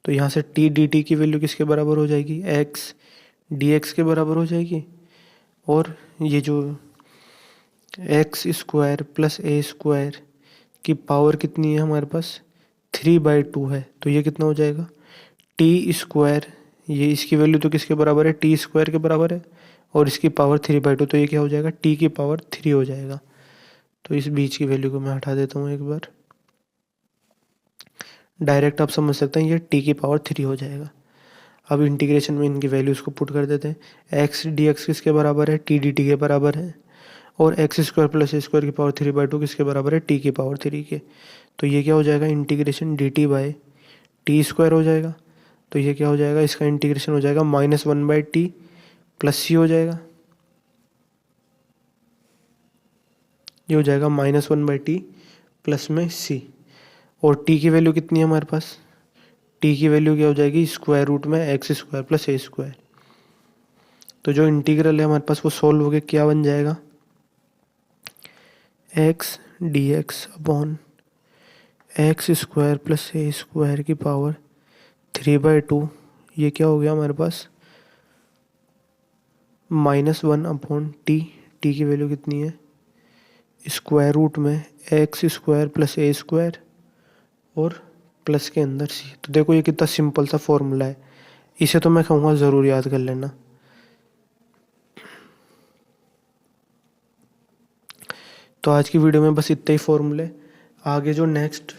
तो यहाँ से टी डी टी की वैल्यू किसके बराबर हो जाएगी, एक्स डी एक्स के बराबर हो जाएगी। और ये जो एक्स स्क्वायर प्लस ए स्क्वायर की पावर कितनी है हमारे पास, 3/2 है। तो ये कितना हो जाएगा, टी स्क्वायर, ये इसकी वैल्यू तो किसके बराबर है, टी स्क्वायर के बराबर है, और इसकी पावर 3/2, तो ये क्या हो जाएगा, टी की पावर 3 हो जाएगा। तो इस बीच की वैल्यू को मैं हटा देता हूँ एक बार, डायरेक्ट आप समझ सकते हैं ये टी की पावर 3 हो जाएगा। अब इंटीग्रेशन में इनकी वैल्यूज को पुट कर देते हैं। एक्स डी एक्स किसके बराबर है, टी डी टी के बराबर है, और एक्स स्क्वायर प्लस ए स्क्वायर की पावर 3/2 किसके बराबर है, टी की पावर 3 के। तो ये क्या हो जाएगा, integration d t by T square हो जाएगा। तो ये क्या हो जाएगा, इसका इंटीग्रेशन हो जाएगा -1/t प्लस सी हो जाएगा, ये हो जाएगा -1/t प्लस में सी। और t की वैल्यू कितनी है हमारे पास, t की वैल्यू क्या हो जाएगी, स्क्वायर रूट में एक्स स्क्वायर प्लस ए स्क्वायर। तो जो इंटीग्रल है हमारे पास वो सोल्व होकर क्या बन जाएगा, x D x upon x square plus ए स्क्वायर की पावर 3/2, ये क्या हो गया हमारे पास, -1/t। टी की वैल्यू कितनी है, स्क्वायर रूट में एक्स स्क्वायर प्लस ए स्क्वायर और प्लस के अंदर सी। तो देखो ये कितना सिंपल सा फॉर्मूला है, इसे तो मैं कहूँगा ज़रूर याद कर लेना। तो आज की वीडियो में बस इतना ही फॉर्मूले। आगे जो नेक्स्ट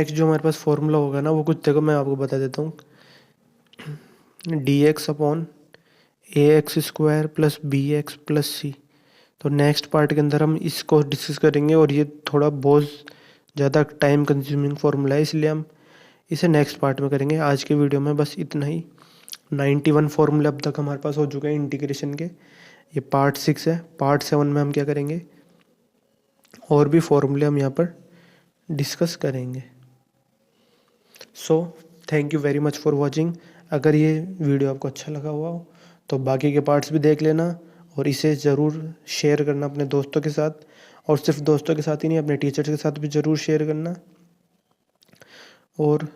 जो हमारे पास फॉर्मूला होगा ना, वो कुछ देखो मैं आपको बता देता हूँ, d x upon a x square plus b x plus c. तो नेक्स्ट पार्ट के अंदर हम इसको डिस्कस करेंगे, और ये थोड़ा बहुत ज़्यादा टाइम कंज्यूमिंग फॉर्मूला है, इसलिए हम इसे नेक्स्ट पार्ट में करेंगे। आज के वीडियो में बस इतना ही। 91 फॉर्मूले अब तक हमारे पास हो चुके हैं इंटीग्रेशन के। ये पार्ट 6 है। पार्ट 7 में हम क्या करेंगे, और भी फॉर्मूले हम यहाँ पर डिस्कस करेंगे। So thank you very much for watching. अगर ये वीडियो आपको अच्छा लगा हुआ हो तो बाकी के पार्ट्स भी देख लेना, और इसे ज़रूर शेयर करना अपने दोस्तों के साथ, और सिर्फ दोस्तों के साथ ही नहीं, अपने टीचर्स के साथ भी ज़रूर शेयर करना, और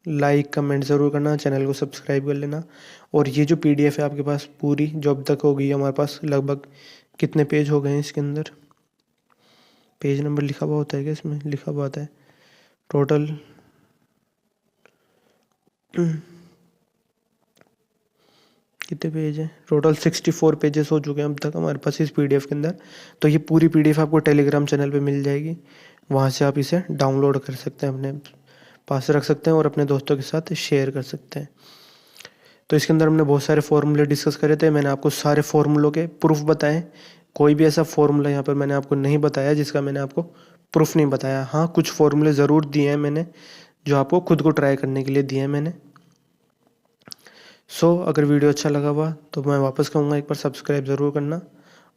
लाइक कमेंट ज़रूर करना, चैनल को सब्सक्राइब कर लेना। और ये जो पीडीएफ है आपके पास पूरी, जो अब तक हो गई हमारे पास, लगभग कितने पेज हो गए हैं इसके अंदर, पेज नंबर लिखा हुआ होता है क्या इसमें? लिखा हुआ आता है टोटल कितने पेज हैं? टोटल 64 पेजेस हो चुके हैं अब तक हमारे पास इस पीडीएफ के अंदर। तो ये पूरी पीडीएफ आपको टेलीग्राम चैनल पे मिल जाएगी, वहाँ से आप इसे डाउनलोड कर सकते हैं, अपने पास रख सकते हैं और अपने दोस्तों के साथ शेयर कर सकते हैं। तो इसके अंदर हमने बहुत सारे फॉर्मूले डिस्कस करे थे। मैंने आपको सारे फॉर्मूलों के प्रूफ बताए। कोई भी ऐसा फॉर्मूला यहाँ पर मैंने आपको नहीं बताया जिसका मैंने आपको प्रूफ नहीं बताया। हाँ, कुछ फॉर्मूले ज़रूर दिए हैं मैंने, जो आपको खुद को ट्राई करने के लिए दिए हैं मैंने। अगर वीडियो अच्छा लगा हुआ तो मैं वापस कहूँगा, एक बार सब्सक्राइब ज़रूर करना,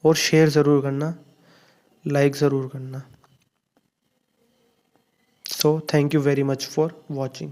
और शेयर ज़रूर करना, लाइक ज़रूर करना। Thank you very much for watching.